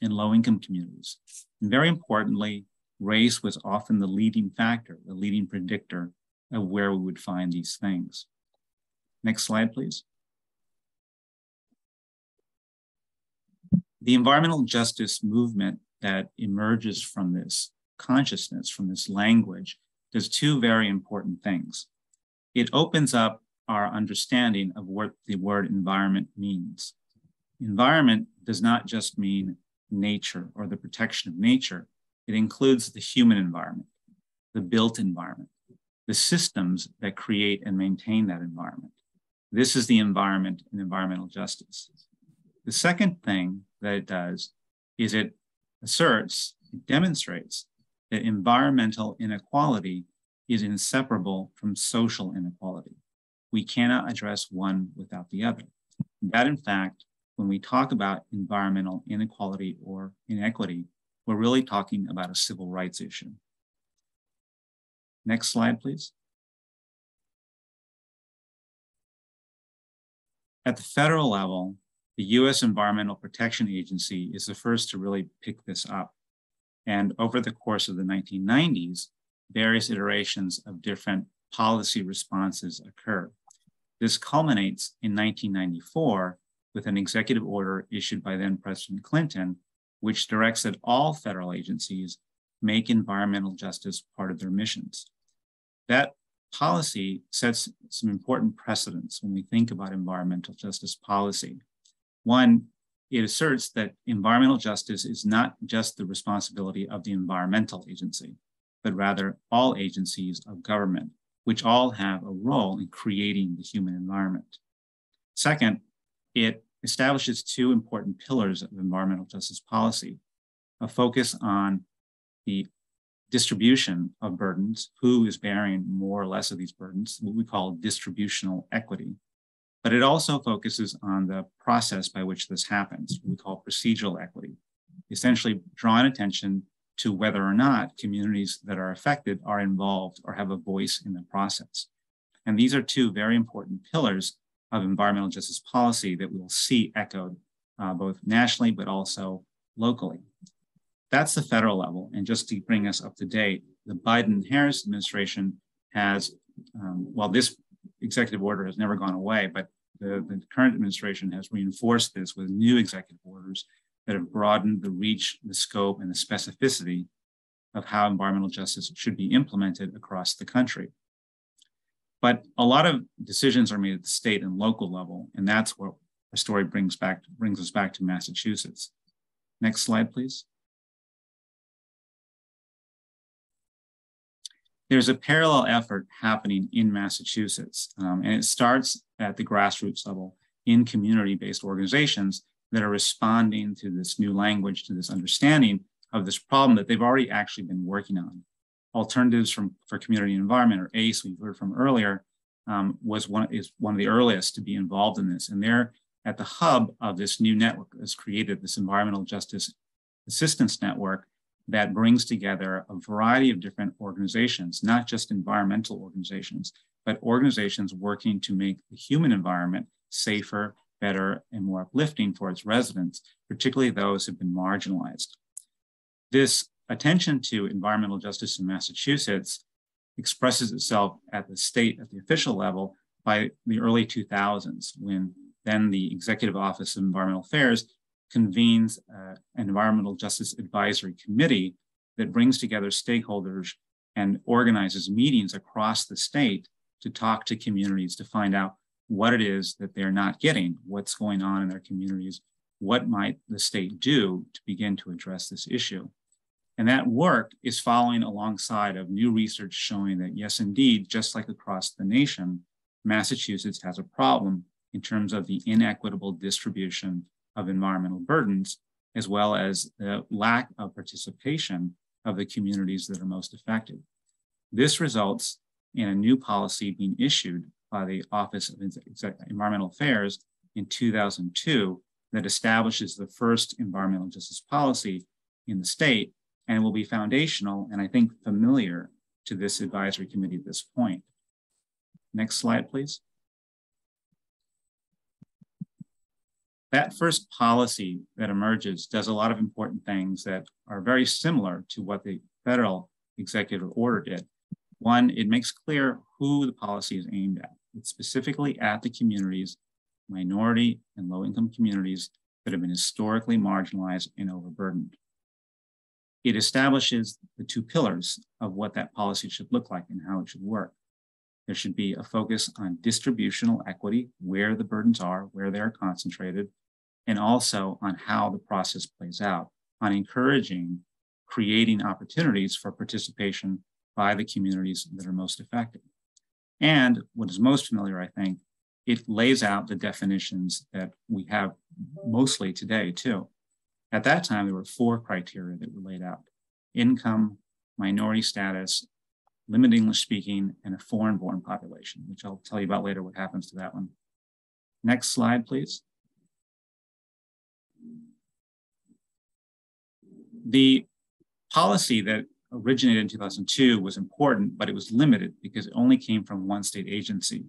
and low-income communities. And very importantly, race was often the leading factor, the leading predictor of where we would find these things. Next slide, please. The environmental justice movement that emerges from this consciousness, from this language, does 2 very important things. It opens up our understanding of what the word environment means. Environment does not just mean nature or the protection of nature. It includes the human environment, the built environment, the systems that create and maintain that environment. This is the environment in environmental justice. The second thing that it does is it asserts, it demonstrates that environmental inequality is inseparable from social inequality. We cannot address one without the other. That, in fact, when we talk about environmental inequality or inequity, we're really talking about a civil rights issue. Next slide, please. At the federal level, the U.S. Environmental Protection Agency is the first to really pick this up. And over the course of the 1990s, various iterations of different policy responses occurred. This culminates in 1994 with an executive order issued by then President Clinton, which directs that all federal agencies make environmental justice part of their missions. That policy sets some important precedents when we think about environmental justice policy. One, it asserts that environmental justice is not just the responsibility of the environmental agency, but rather all agencies of government, which all have a role in creating the human environment. Second, it establishes 2 important pillars of environmental justice policy: a focus on the distribution of burdens, who is bearing more or less of these burdens, what we call distributional equity. But it also focuses on the process by which this happens, what we call procedural equity, essentially drawing attention to whether or not communities that are affected are involved or have a voice in the process. And these are two very important pillars of environmental justice policy that we will see echoed both nationally, but also locally. That's the federal level. And just to bring us up to date, the Biden-Harris administration has, while this executive order has never gone away, but the current administration has reinforced this with new executive orders that have broadened the reach, the scope, and the specificity of how environmental justice should be implemented across the country. But a lot of decisions are made at the state and local level, and that's what our story brings us back to Massachusetts. Next slide, please. There's a parallel effort happening in Massachusetts, and it starts at the grassroots level in community-based organizations that are responding to this new language, to this understanding of this problem that they've already actually been working on. Alternatives for Community and Environment, or ACE, we've heard from earlier, is one of the earliest to be involved in this. And they're at the hub of this new network that's created, this Environmental Justice Assistance Network, that brings together a variety of different organizations, not just environmental organizations, but organizations working to make the human environment safer, better, and more uplifting for its residents, particularly those who've been marginalized. This attention to environmental justice in Massachusetts expresses itself at the official level by the early 2000s, when then the Executive Office of Environmental Affairs convenes an Environmental Justice Advisory Committee that brings together stakeholders and organizes meetings across the state to talk to communities to find out what it is that they're not getting, what's going on in their communities, what might the state do to begin to address this issue. And that work is following alongside of new research showing that, yes, indeed, just like across the nation, Massachusetts has a problem in terms of the inequitable distribution of environmental burdens, as well as the lack of participation of the communities that are most affected. This results in a new policy being issued by the Office of Environmental Affairs in 2002 that establishes the first environmental justice policy in the state, and will be foundational and I think familiar to this advisory committee at this point. Next slide, please. That first policy that emerges does a lot of important things that are very similar to what the federal executive order did. One, it makes clear who the policy is aimed at. It's specifically at the communities, minority and low-income communities that have been historically marginalized and overburdened. It establishes the two pillars of what that policy should look like and how it should work. There should be a focus on distributional equity, where the burdens are, where they're concentrated, and also on how the process plays out, on encouraging, creating opportunities for participation by the communities that are most affected. And what is most familiar, I think, it lays out the definitions that we have mostly today too. At that time, there were 4 criteria that were laid out: income, minority status, limited English speaking, and a foreign-born population, which I'll tell you about later what happens to that one. Next slide, please. The policy that originated in 2002 was important, but it was limited because it only came from one state agency.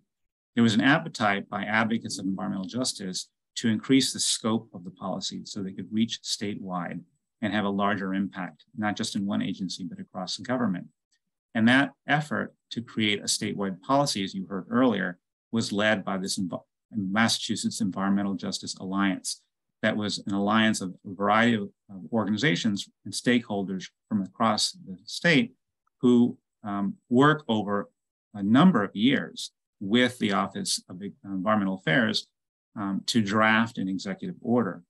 There was an appetite by advocates of environmental justice to increase the scope of the policy so they could reach statewide and have a larger impact, not just in one agency, but across the government. And that effort to create a statewide policy, as you heard earlier, was led by this Massachusetts Environmental Justice Alliance. That was an alliance of a variety of organizations and stakeholders from across the state who work over a number of years with the Office of Environmental Affairs to draft an executive order.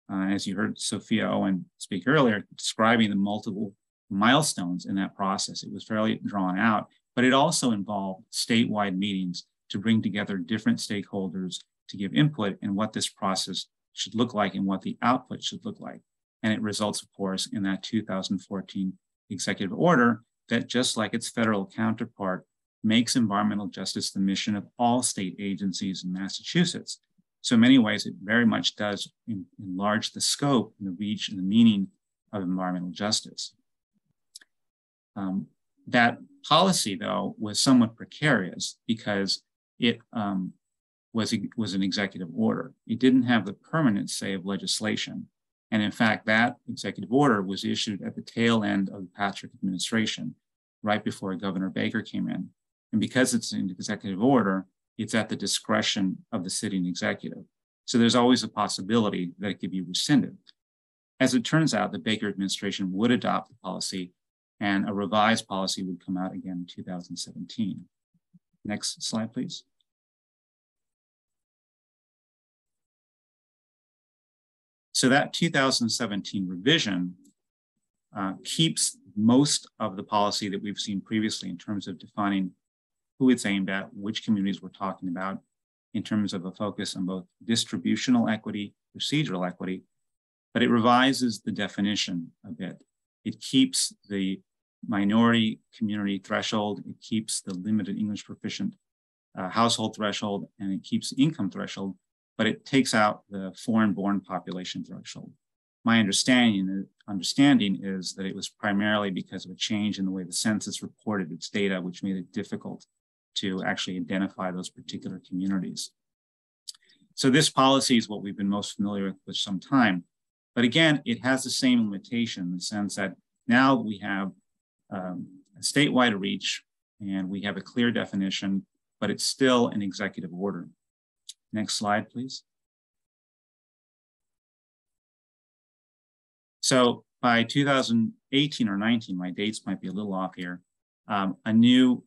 As you heard Sophia Owen speak earlier, describing the multiple milestones in that process, it was fairly drawn out, but it also involved statewide meetings to bring together different stakeholders to give input in what this process should look like and what the output should look like. And it results, of course, in that 2014 executive order that, just like its federal counterpart, makes environmental justice the mission of all state agencies in Massachusetts. So in many ways, it very much does enlarge the scope and the reach and the meaning of environmental justice. That policy, though, was somewhat precarious because it was an executive order. It didn't have the permanent say of legislation. And in fact, that executive order was issued at the tail end of the Patrick administration, right before Governor Baker came in. And because it's an executive order, it's at the discretion of the sitting executive. So there's always a possibility that it could be rescinded. As it turns out, the Baker administration would adopt the policy, and a revised policy would come out again in 2017. Next slide, please. So that 2017 revision keeps most of the policy that we've seen previously in terms of defining who it's aimed at, which communities we're talking about, in terms of a focus on both distributional equity, procedural equity, but it revises the definition a bit. It keeps the minority community threshold, it keeps the limited English proficient household threshold, and it keeps the income threshold, but it takes out the foreign-born population threshold. My understanding is that it was primarily because of a change in the way the census reported its data, which made it difficult to actually identify those particular communities. So this policy is what we've been most familiar with for some time. But again, it has the same limitation in the sense that now we have a statewide reach and we have a clear definition, but it's still an executive order. Next slide, please. So by 2018 or 19, my dates might be a little off here, a new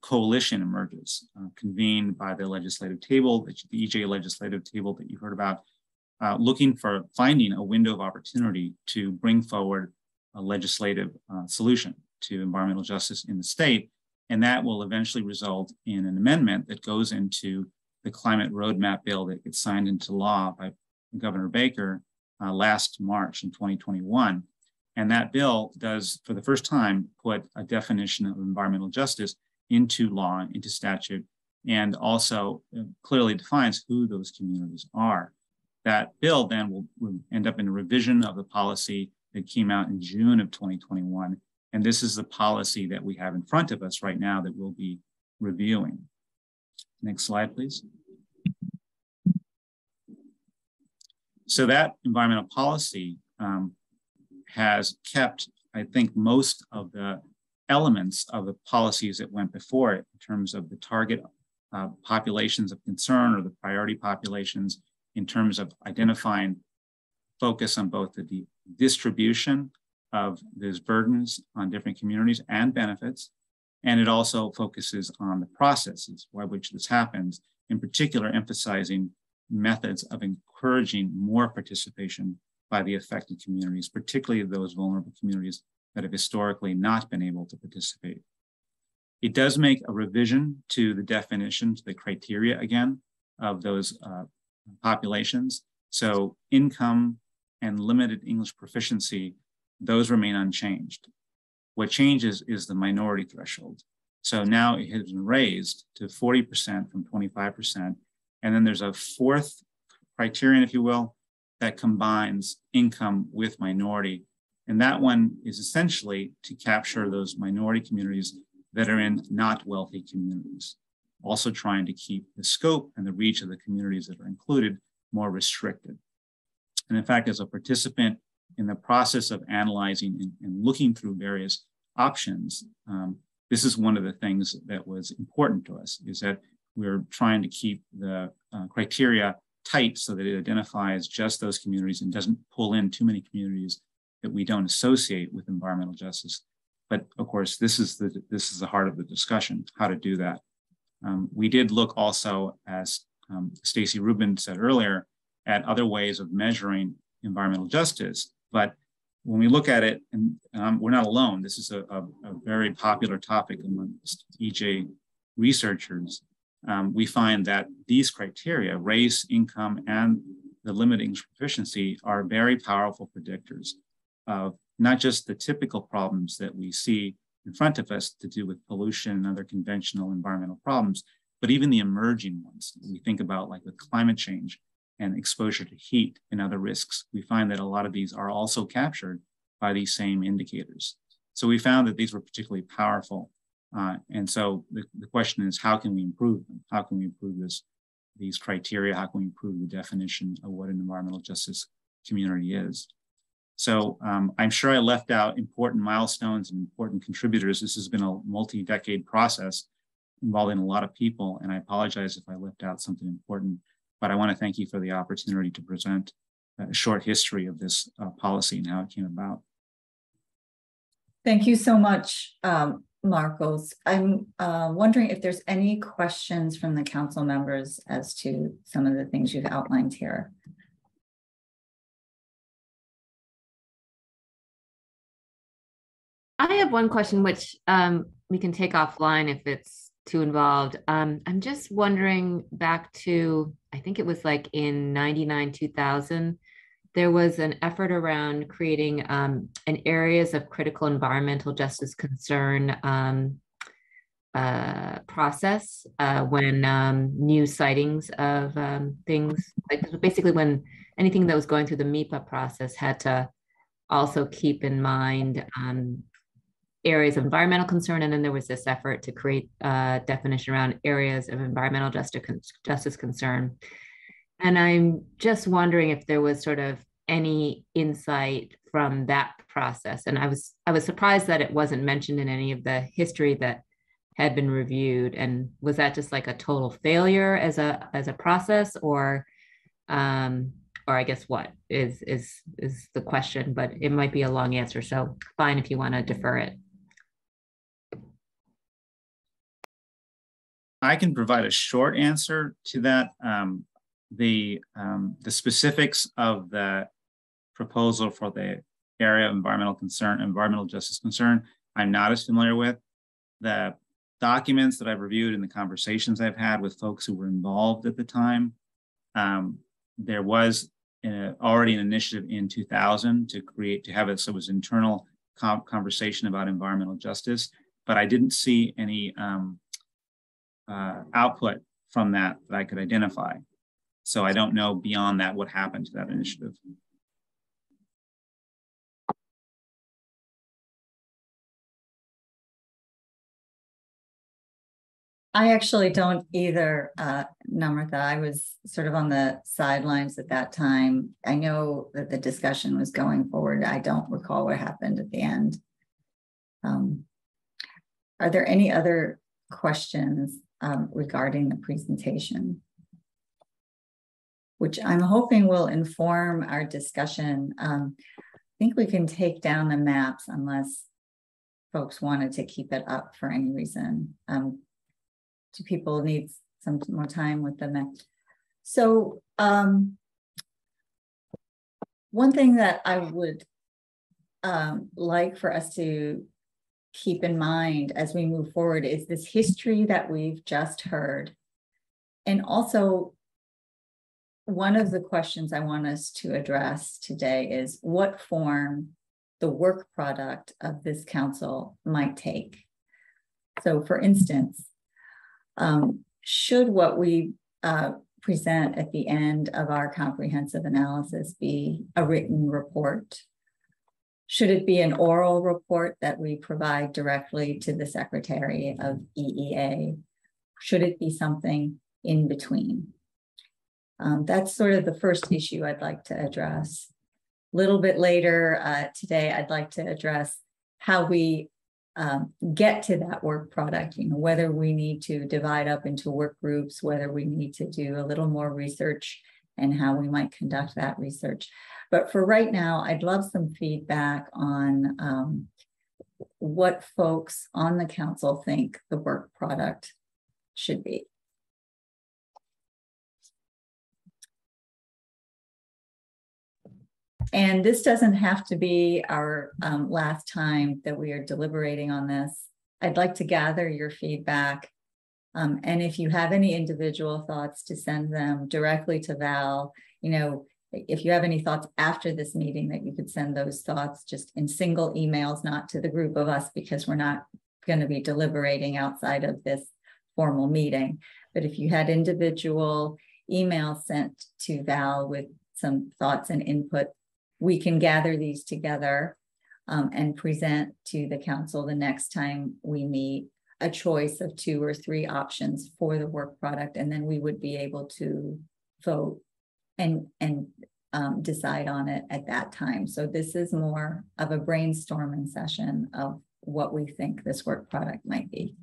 coalition emerges, convened by the legislative table, the EJ legislative table that you heard about, finding a window of opportunity to bring forward a legislative solution to environmental justice in the state. And that will eventually result in an amendment that goes into the climate roadmap bill that gets signed into law by Governor Baker last March in 2021. And that bill does, for the first time, put a definition of environmental justice into law, into statute, and also clearly defines who those communities are. That bill then will end up in a revision of the policy that came out in June of 2021. And this is the policy that we have in front of us right now that we'll be reviewing. Next slide, please. So that environmental policy has kept, I think, most of the elements of the policies that went before it in terms of the target populations of concern or the priority populations, in terms of identifying focus on both the distribution of those burdens on different communities and benefits. And it also focuses on the processes by which this happens, in particular emphasizing methods of encouraging more participation by the affected communities, particularly those vulnerable communities that have historically not been able to participate. It does make a revision to the definition, to the criteria again, of those populations. So income and limited English proficiency, those remain unchanged. What changes is the minority threshold. So now it has been raised to 40% from 25%. And then there's a fourth criterion, if you will, that combines income with minority. And that one is essentially to capture those minority communities that are in not wealthy communities, also trying to keep the scope and the reach of the communities that are included more restricted. And in fact, as a participant in the process of analyzing and looking through various options, this is one of the things that was important to us, is that we're trying to keep the criteria tight so that it identifies just those communities and doesn't pull in too many communities that we don't associate with environmental justice. But of course, this is the heart of the discussion, how to do that. We did look also, as Stacy Rubin said earlier, at other ways of measuring environmental justice. But when we look at it, and we're not alone, this is a very popular topic amongst EJ researchers, we find that these criteria, race, income, and the limited English proficiency, are very powerful predictors of not just the typical problems that we see in front of us to do with pollution and other conventional environmental problems, but even the emerging ones that we think about, like with climate change and exposure to heat and other risks. We find that a lot of these are also captured by these same indicators. So we found that these were particularly powerful. And so the question is, how can we improve them? How can we improve these criteria? How can we improve the definition of what an environmental justice community is? So I'm sure I left out important milestones and important contributors. This has been a multi-decade process involving a lot of people, and I apologize if I left out something important, but I want to thank you for the opportunity to present a short history of this policy and how it came about. Thank you so much, Marcos. I'm wondering if there's any questions from the council members as to some of the things you've outlined here. I have one question, which we can take offline if it's too involved. I'm just wondering back to, I think it was like in 99, 2000, there was an effort around creating an areas of critical environmental justice concern process when new sightings of things, like basically when anything that was going through the MIPA process had to also keep in mind areas of environmental concern. And then there was this effort to create a definition around areas of environmental justice concern. And I'm just wondering if there was sort of any insight from that process. And I was surprised that it wasn't mentioned in any of the history that had been reviewed. And was that just like a total failure as a process, or I guess what is the question? But it might be a long answer, so fine if you want to defer it. I can provide a short answer to that. The specifics of the proposal for the area of environmental concern, environmental justice concern, I'm not as familiar with. The documents that I've reviewed and the conversations I've had with folks who were involved at the time, there was already an initiative in 2000 to have it, so it was internal conversation about environmental justice, but I didn't see any output from that I could identify. So I don't know beyond that what happened to that initiative. I actually don't either, Namrata. I was sort of on the sidelines at that time. I know that the discussion was going forward. I don't recall what happened at the end. Are there any other questions regarding the presentation, which I'm hoping will inform our discussion? I think we can take down the maps unless folks wanted to keep it up for any reason. Do people need some more time with the map? So one thing that I would like for us to keep in mind as we move forward is this history that we've just heard. And also, one of the questions I want us to address today is what form the work product of this council might take. So for instance, should what we present at the end of our comprehensive analysis be a written report? Should it be an oral report that we provide directly to the Secretary of EEA? Should it be something in between? That's sort of the first issue I'd like to address. A little bit later today, I'd like to address how we get to that work product, whether we need to divide up into work groups, whether we need to do a little more research and how we might conduct that research. But for right now, I'd love some feedback on what folks on the council think the work product should be. And this doesn't have to be our last time that we are deliberating on this. I'd like to gather your feedback. And if you have any individual thoughts, to send them directly to Val. If you have any thoughts after this meeting, that you could send those thoughts just in single emails, not to the group of us, because we're not going to be deliberating outside of this formal meeting. But if you had individual emails sent to Val with some thoughts and input, we can gather these together and present to the council the next time we meet a choice of 2 or 3 options for the work product, and then we would be able to vote and decide on it at that time. So this is more of a brainstorming session of what we think this work product might be.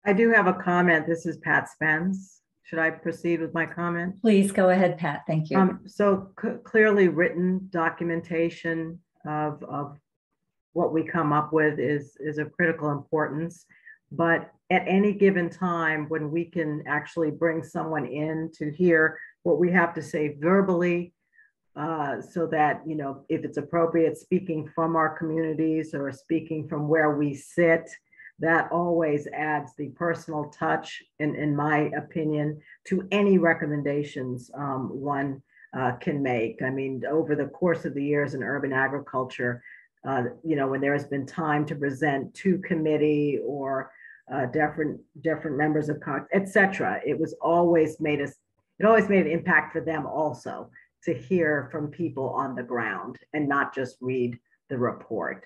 I do have a comment. This is Pat Spence. Should I proceed with my comment? Please go ahead, Pat. Thank you. So clearly written documentation of what we come up with is of critical importance. But at any given time, when we can actually bring someone in to hear what we have to say verbally, so that, you know, if it's appropriate, speaking from our communities or speaking from where we sit, that always adds the personal touch, in my opinion, to any recommendations one can make. I mean, over the course of the years in urban agriculture, you know, when there has been time to present to committee or different members of Congress, etc., it always made an impact for them also to hear from people on the ground and not just read the report.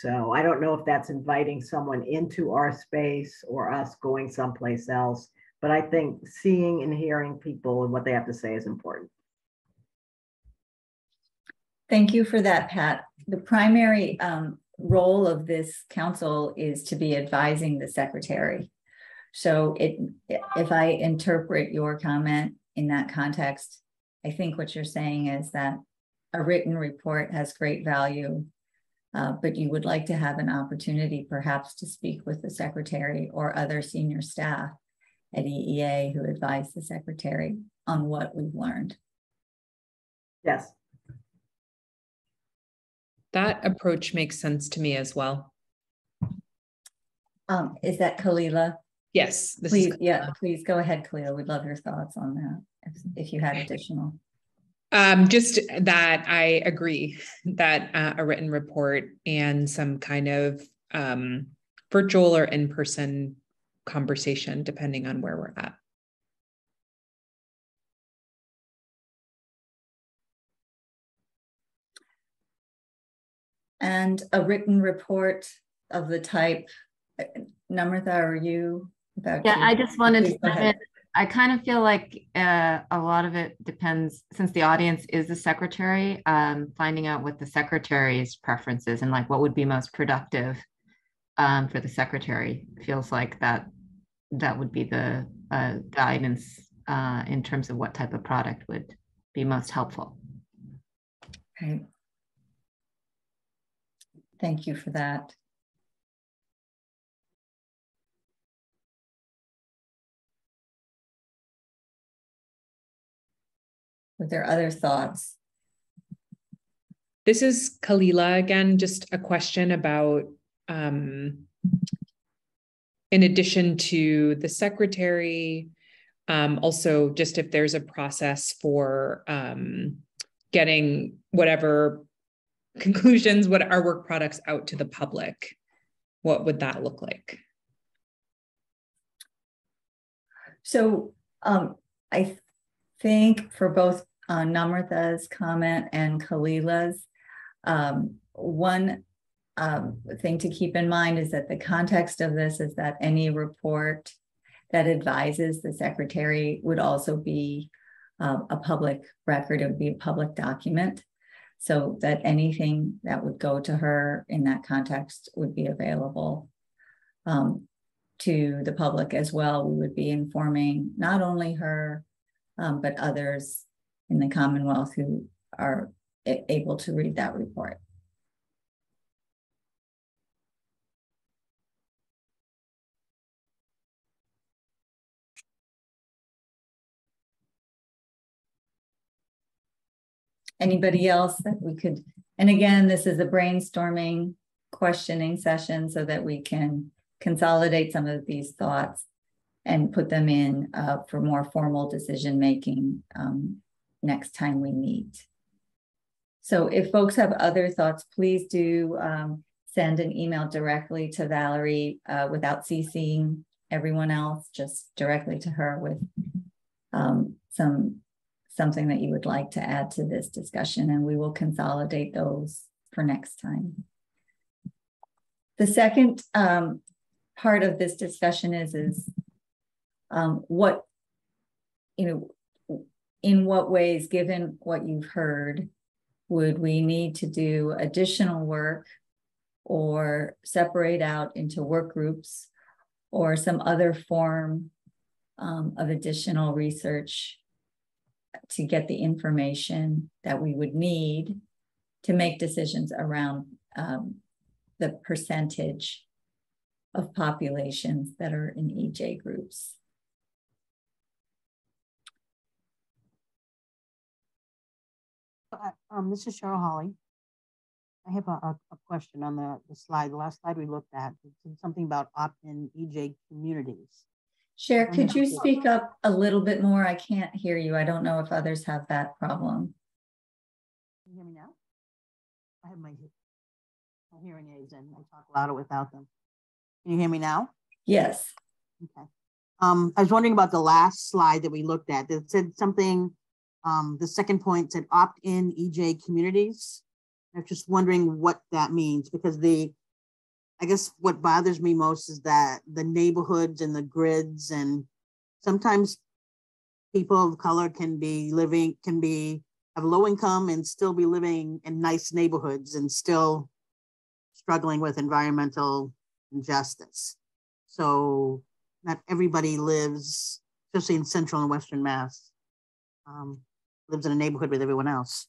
So I don't know if that's inviting someone into our space or us going someplace else, but I think seeing and hearing people and what they have to say is important. Thank you for that, Pat. The primary role of this council is to be advising the secretary. So if I interpret your comment in that context, I think what you're saying is that a written report has great value, but you would like to have an opportunity perhaps to speak with the secretary or other senior staff at EEA who advise the secretary on what we've learned. Yes. That approach makes sense to me as well. Is that Kalila? Yes. Please, yeah, please go ahead, Kalila. We'd love your thoughts on that if you had additional. Just that I agree that a written report and some kind of virtual or in-person conversation, depending on where we're at. And a written report of the type, Namrata, are you about Yeah, to? I just wanted Please to comment. I kind of feel like a lot of it depends, since the audience is the secretary, finding out what the secretary's preferences and like what would be most productive for the secretary. Feels like that would be the guidance in terms of what type of product would be most helpful. Okay. Thank you for that. Were there other thoughts? This is Kalila again, just a question about, in addition to the secretary, also just if there's a process for getting whatever conclusions, what our work products out to the public, what would that look like? So I think for both Namrata's comment and Kalila's, one thing to keep in mind is that the context of this is that any report that advises the secretary would also be a public record. It would be a public document, so that anything that would go to her in that context would be available to the public as well. We would be informing not only her, but others in the Commonwealth who are able to read that report. Anybody else that we could, and again, this is a brainstorming questioning session so that we can consolidate some of these thoughts and put them in for more formal decision-making next time we meet. So if folks have other thoughts, please do send an email directly to Valerie without CCing everyone else, just directly to her with something that you would like to add to this discussion, and we will consolidate those for next time. The second part of this discussion is what, in what ways, given what you've heard, would we need to do additional work or separate out into work groups or some other form of additional research to get the information that we would need to make decisions around the percentage of populations that are in EJ groups. This is Cheryl Holly. I have a question on the slide. The last slide we looked at, it said something about opt-in EJ communities. Cher, could you speak up a little bit more? I can't hear you. I don't know if others have that problem. Can you hear me now? I have my hearing aids in. I talk louder without them. Can you hear me now? Yes. Okay. I was wondering about the last slide that we looked at. It said something, the second point said opt-in EJ communities. I was just wondering what that means, because I guess what bothers me most is that the neighborhoods and the grids, and sometimes people of color can have low income and still be living in nice neighborhoods and still struggling with environmental injustice. So not everybody lives, especially in central and western Mass, lives in a neighborhood with everyone else.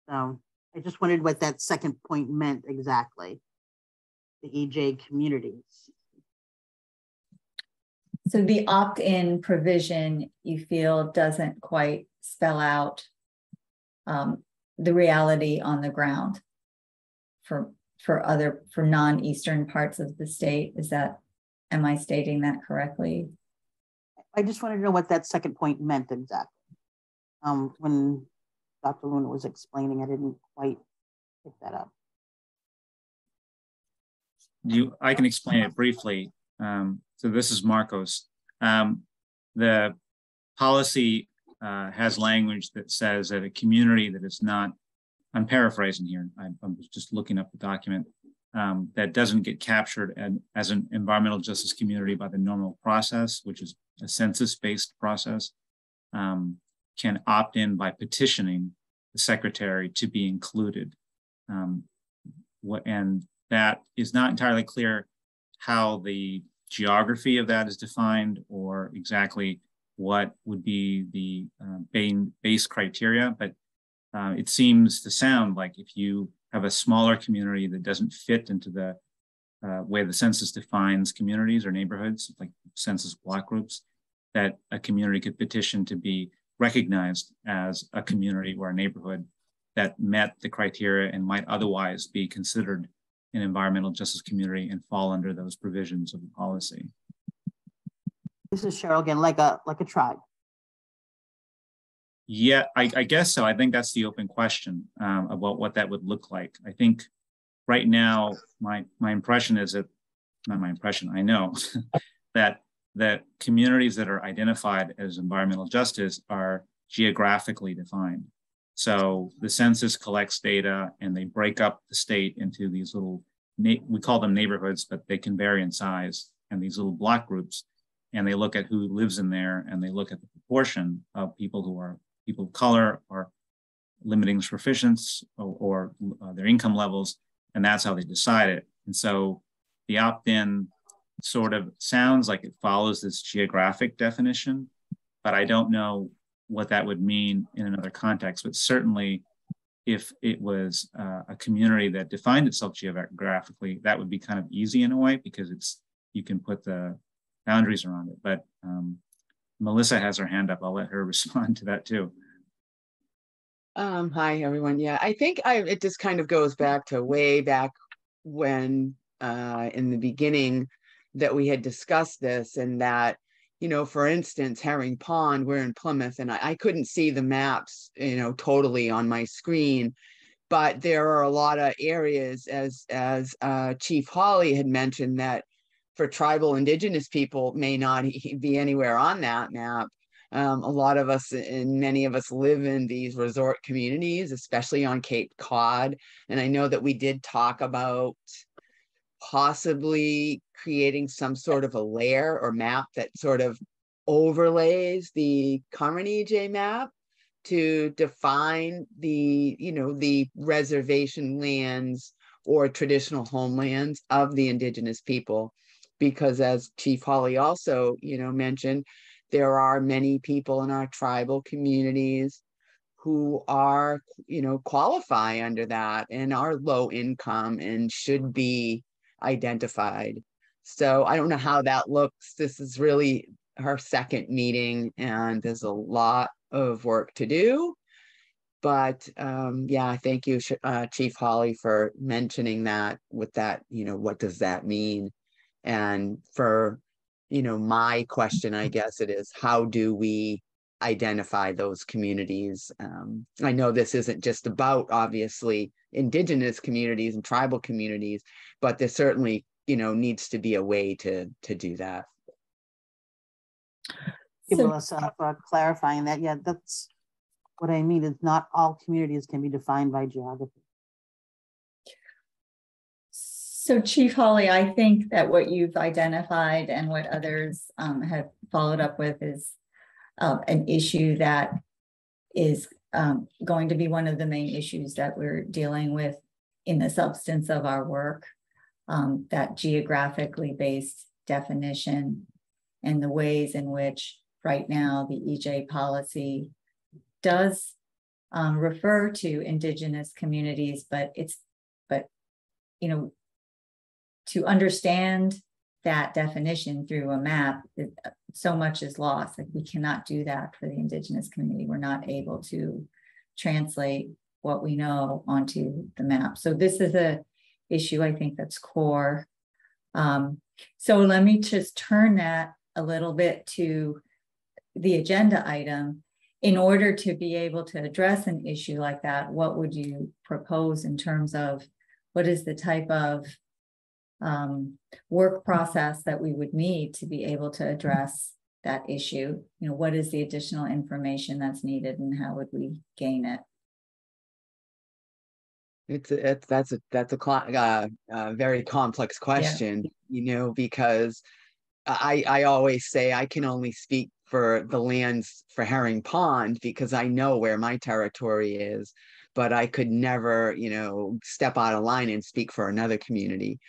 So I just wondered what that second point meant exactly, the EJ communities. So the opt-in provision, you feel, doesn't quite spell out the reality on the ground for non-Eastern parts of the state. Am I stating that correctly? I just wanted to know what that second point meant exactly. When Dr. Luna was explaining, I didn't quite pick that up. I can explain it briefly. So this is Marcos. The policy has language that says that a community that is not, I'm paraphrasing here, I'm just looking up the document, that doesn't get captured as an environmental justice community by the normal process, which is a census-based process, can opt in by petitioning the secretary to be included. And that is not entirely clear how the geography of that is defined or exactly what would be the base criteria, but it seems to sound like if you have a smaller community that doesn't fit into the way the census defines communities or neighborhoods, like census block groups, that a community could petition to be recognized as a community or a neighborhood that met the criteria and might otherwise be considered an environmental justice community and fall under those provisions of the policy. This is Cheryl again, like a tribe. Yeah, I guess so. I think that's the open question about what that would look like. I think right now, my impression is that, not my impression, I know that communities that are identified as environmental justice are geographically defined. So the census collects data and they break up the state into these little, we call them neighborhoods, but they can vary in size, and these little block groups. And they look at who lives in there, and they look at the proportion of people who are people of color or limiting proficiency or their income levels. And that's how they decide it. And so the opt-in sort of sounds like it follows this geographic definition, but I don't know what that would mean in another context. But certainly if it was a community that defined itself geographically, that would be kind of easy in a way, because you can put the boundaries around it. But Melissa has her hand up. I'll let her respond to that too. Hi, everyone. Yeah, I think it just kind of goes back to way back when in the beginning that we had discussed this, and that, for instance, Herring Pond, we're in Plymouth, and I couldn't see the maps, totally on my screen. but there are a lot of areas, as Chief Hawley had mentioned, that for tribal indigenous people may not be anywhere on that map. A lot of us and many of us live in these resort communities, especially on Cape Cod. And I know that we did talk about possibly creating some sort of a layer or map that sort of overlays the current EJ map to define the, the reservation lands or traditional homelands of the indigenous people. Because as Chief Hawley also, mentioned, there are many people in our tribal communities who are, qualify under that and are low income and should be identified. So I don't know how that looks. This is really her second meeting and there's a lot of work to do. But yeah, thank you, Chief Hawley, for mentioning that with that, what does that mean? And for, my question, I guess it is, how do we identify those communities? I know this isn't just about, obviously, indigenous communities and tribal communities, but there certainly, needs to be a way to do that. Thank you, Melissa, for clarifying that. Yeah, that's what I mean. Is not all communities can be defined by geography. So Chief Hawley, I think that what you've identified and what others have followed up with is an issue that is going to be one of the main issues that we're dealing with in the substance of our work, that geographically based definition and the ways in which right now the EJ policy does refer to indigenous communities, but to understand that definition through a map, so much is lost. Like, we cannot do that for the indigenous community. We're not able to translate what we know onto the map. So this is a issue, I think, that's core. So let me just turn that a little bit to the agenda item. In order to be able to address an issue like that, what would you propose in terms of what is the type of work process that we would need to be able to address that issue? What is the additional information that's needed and how would we gain it? That's a very complex question, because I always say I can only speak for the lands for Herring Pond because I know where my territory is, but I could never, step out of line and speak for another community.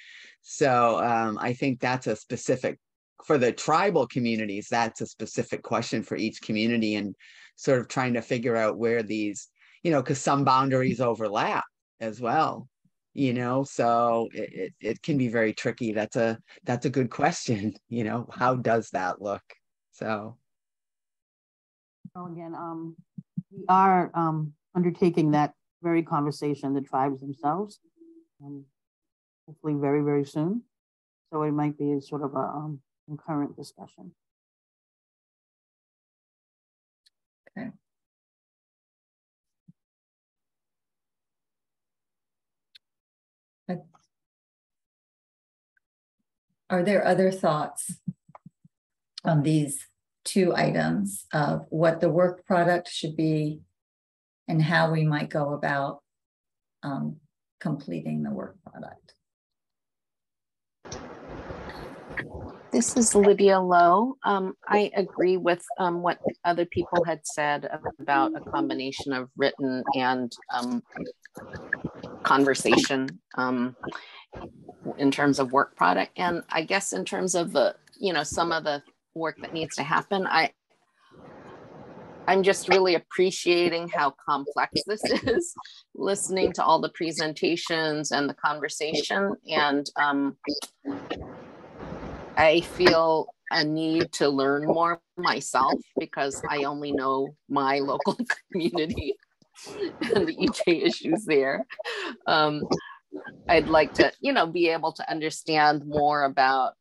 So I think that's a specific, for the tribal communities, that's a specific question for each community, and sort of trying to figure out where these, because some boundaries overlap as well, so it can be very tricky. That's a good question. How does that look? So again, we are undertaking that very conversation, the tribes themselves, hopefully very, very soon. So it might be sort of a concurrent discussion. Okay. Are there other thoughts on these two items of what the work product should be and how we might go about completing the work product? This is Lydia Lowe. I agree with what other people had said about a combination of written and conversation in terms of work product. And I guess in terms of the, some of the work that needs to happen, I'm just really appreciating how complex this is, listening to all the presentations and the conversation. And I feel a need to learn more myself because I only know my local community and the EJ issues there. I'd like to, be able to understand more about,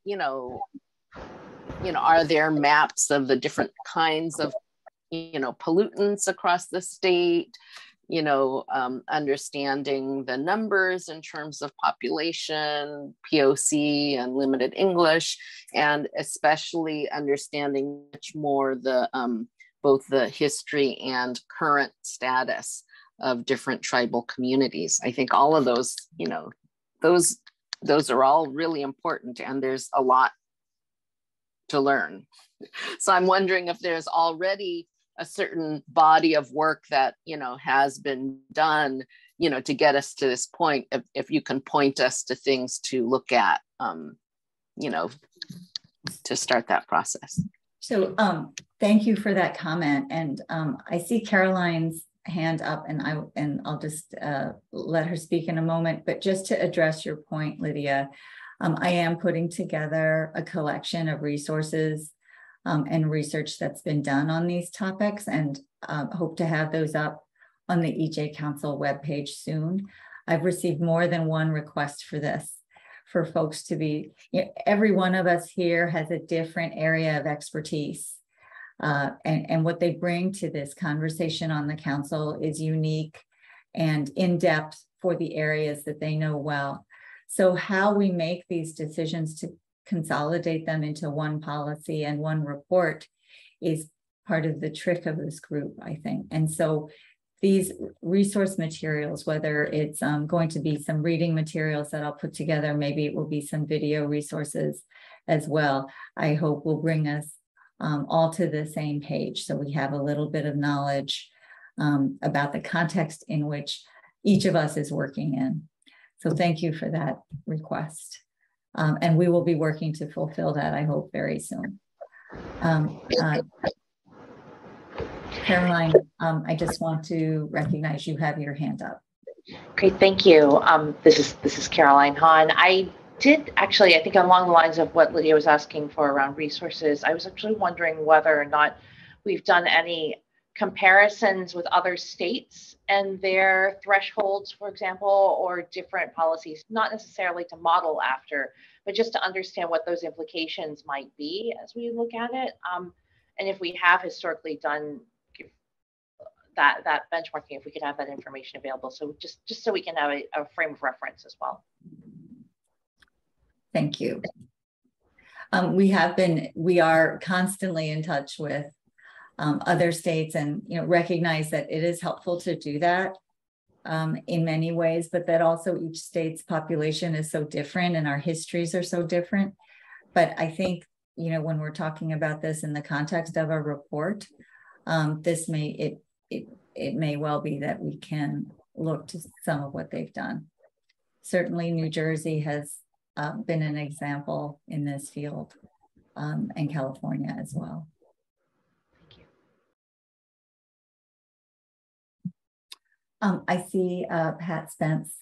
are there maps of the different kinds of, pollutants across the state? understanding the numbers in terms of population, POC, and limited English, and especially understanding much more the both the history and current status of different tribal communities. I think all of those, those are all really important, and there's a lot to learn. So I'm wondering if there's already a certain body of work that, has been done, to get us to this point, if you can point us to things to look at, to start that process. So thank you for that comment. And I see Caroline's hand up, and I'll just let her speak in a moment. But just to address your point, Lydia, I am putting together a collection of resources and research that's been done on these topics, and hope to have those up on the EJ Council webpage soon. I've received more than one request for this, for folks to be, every one of us here has a different area of expertise. And what they bring to this conversation on the council is unique and in-depth for the areas that they know well. So how we make these decisions to consolidate them into one policy and one report is part of the trick of this group, I think. And so these resource materials, whether it's going to be some reading materials that I'll put together, maybe it will be some video resources as well, I hope will bring us all to the same page, so we have a little bit of knowledge about the context in which each of us is working in. So thank you for that request. And we will be working to fulfill that, I hope, very soon. Caroline, I just want to recognize you have your hand up. Great, thank you. This is Caroline Hahn. I did actually, I think along the lines of what Lydia was asking for around resources, I was actually wondering whether or not we've done any comparisons with other states and their thresholds, for example, or different policies, not necessarily to model after, but just to understand what those implications might be as we look at it. And if we have historically done that benchmarking, if we could have that information available. So just so we can have a frame of reference as well. Thank you. We are constantly in touch with other states, and recognize that it is helpful to do that in many ways, but that also each state's population is so different and our histories are so different. But I think when we're talking about this in the context of a report, it may well be that we can look to some of what they've done. Certainly, New Jersey has been an example in this field, and California as well. I see Pat Spence's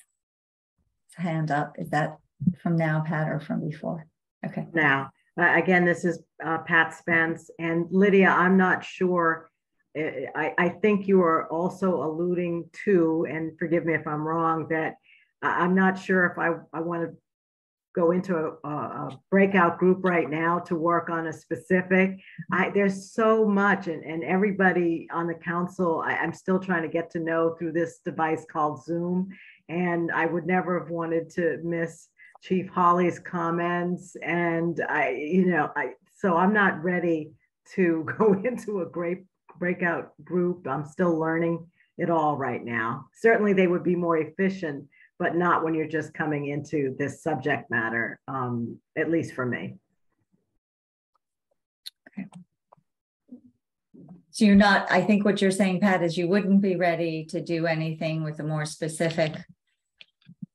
hand up. Is that from now, Pat, or from before? Okay. Now, again, this is Pat Spence. And Lydia, I'm not sure. I think you are also alluding to, and forgive me if I'm wrong, that I'm not sure if I want to go into a breakout group right now to work on a specific. There's so much, and everybody on the council, I'm still trying to get to know through this device called Zoom. And I would never have wanted to miss Chief Hawley's comments. And so I'm not ready to go into a great breakout group. I'm still learning it all right now. Certainly they would be more efficient, but not when you're just coming into this subject matter, at least for me. Okay. So you're not, I think what you're saying, Pat, is you wouldn't be ready to do anything with a more specific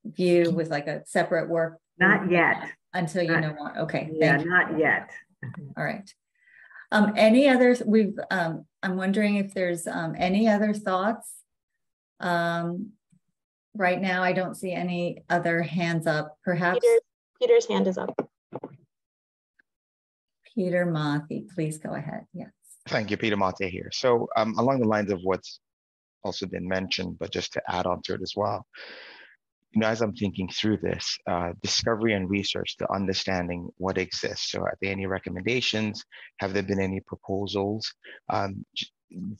view with like a separate work? Not yet. Until you know more. Okay. Yeah, not yet. All right. Any others? I'm wondering if there's any other thoughts. Right now, I don't see any other hands up. Perhaps Peter's hand is up. Peter Monthe, please go ahead. Yes. Thank you, Peter Monthe here. So along the lines of what's also been mentioned, but just to add on to it as well, as I'm thinking through this, discovery and research, the understanding what exists. So are there any recommendations? Have there been any proposals?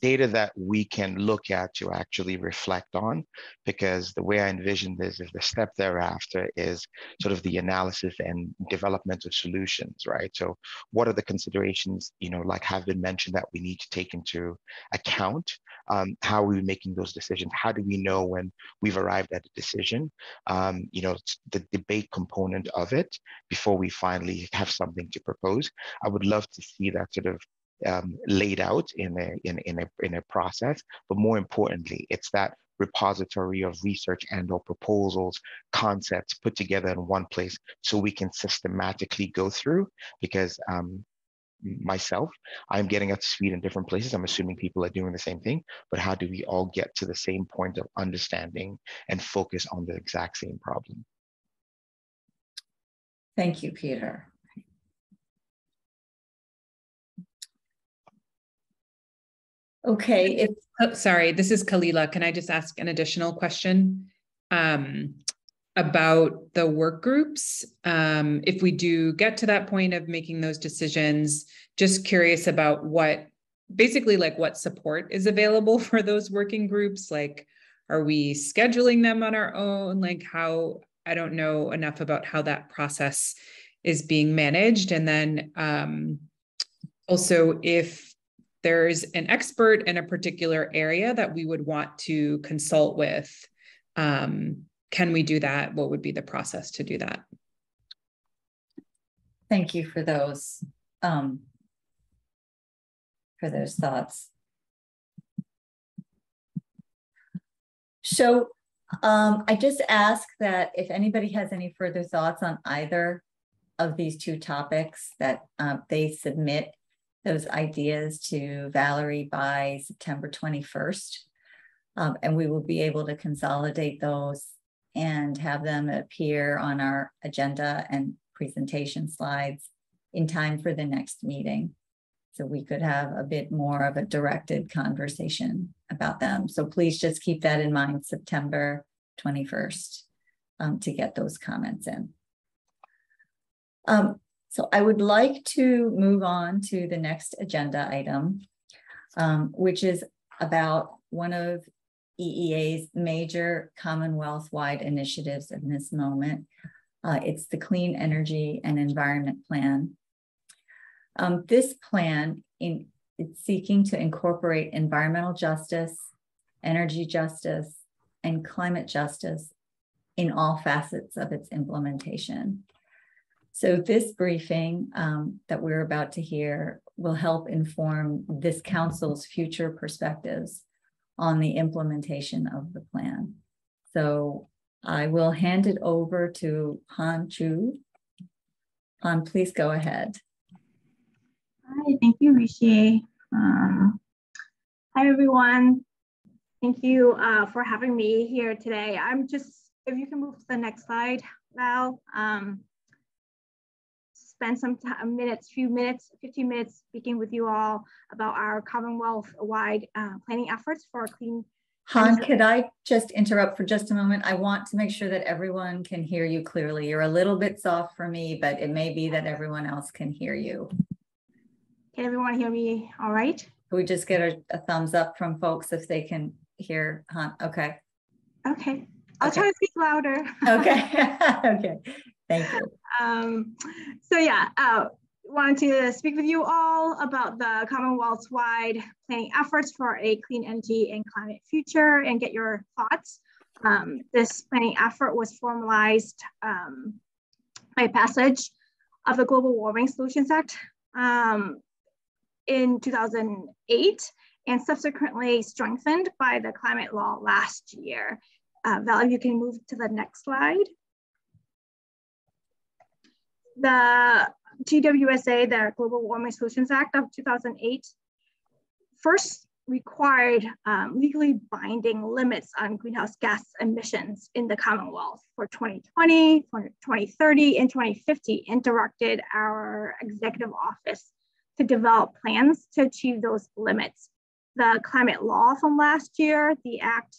data that we can look at to actually reflect on, because the way I envision this is the step thereafter is sort of the analysis and development of solutions, right? So what are the considerations, like have been mentioned, that we need to take into account? How are we making those decisions? How do we know when we've arrived at a decision? The debate component of it before we finally have something to propose. I would love to see that sort of laid out in a process, but more importantly, it's that repository of research and or proposals, concepts put together in one place so we can systematically go through, because myself, I'm getting up to speed in different places. I'm assuming people are doing the same thing, but how do we all get to the same point of understanding and focus on the exact same problem? Thank you, Peter. Okay. Sorry, this is Kalila. Can I just ask an additional question about the work groups? If we do get to that point of making those decisions, just curious about what support is available for those working groups. Like, are we scheduling them on our own? Like how, I don't know enough about how that process is being managed. And then also if there's an expert in a particular area that we would want to consult with, can we do that? What would be the process to do that? Thank you for those thoughts. So I just ask that if anybody has any further thoughts on either of these two topics, that they submit those ideas to Valerie by September 21st. And we will be able to consolidate those and have them appear on our agenda and presentation slides in time for the next meeting. So we could have a bit more of a directed conversation about them. So please just keep that in mind, September 21st, to get those comments in. So I would like to move on to the next agenda item, which is about one of EEA's major Commonwealth-wide initiatives in this moment. It's the Clean Energy and Environment Plan. This plan is seeking to incorporate environmental justice, energy justice, and climate justice in all facets of its implementation. So this briefing that we're about to hear will help inform this council's future perspectives on the implementation of the plan. So I will hand it over to Han Chu. Han, please go ahead. Hi, thank you, Rishi. Hi, everyone. Thank you for having me here today. I'm just, if you can move to the next slide, Val. Spend some time, 15 minutes speaking with you all about our Commonwealth-wide planning efforts for clean. Han, could I just interrupt for just a moment? I want to make sure that everyone can hear you clearly. You're a little bit soft for me, but it may be that everyone else can hear you. Can everyone hear me all right? Can we just get a thumbs up from folks if they can hear Han? Okay. Okay. I'll try to speak louder. Okay. Okay. Thank you. So yeah, wanted to speak with you all about the Commonwealth-wide planning efforts for a clean energy and climate future and get your thoughts. This planning effort was formalized by passage of the Global Warming Solutions Act in 2008 and subsequently strengthened by the climate law last year. Val, if you can move to the next slide. The GWSA, the Global Warming Solutions Act of 2008, first required legally binding limits on greenhouse gas emissions in the Commonwealth for 2020, for 2030, and 2050, and directed our executive office to develop plans to achieve those limits. The climate law from last year, the act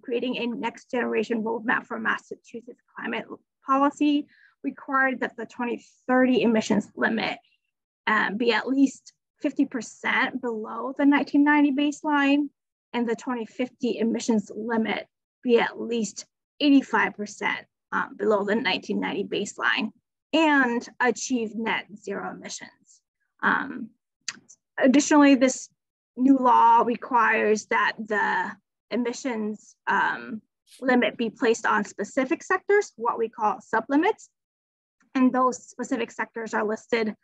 creating a next generation roadmap for Massachusetts climate policy, required that the 2030 emissions limit be at least 50% below the 1990 baseline, and the 2050 emissions limit be at least 85% below the 1990 baseline, and achieve net zero emissions. Additionally, this new law requires that the emissions limit be placed on specific sectors, what we call sublimits. And those specific sectors are listed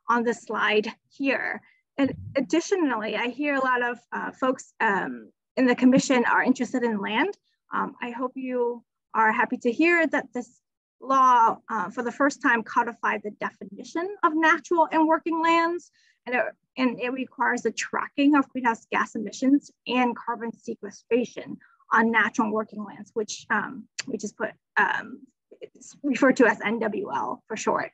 on the slide here. And additionally, I hear a lot of folks in the commission are interested in land. I hope you are happy to hear that this law for the first time codified the definition of natural and working lands, and it requires the tracking of greenhouse gas emissions and carbon sequestration on natural and working lands, which we just put, it's referred to as NWL for short.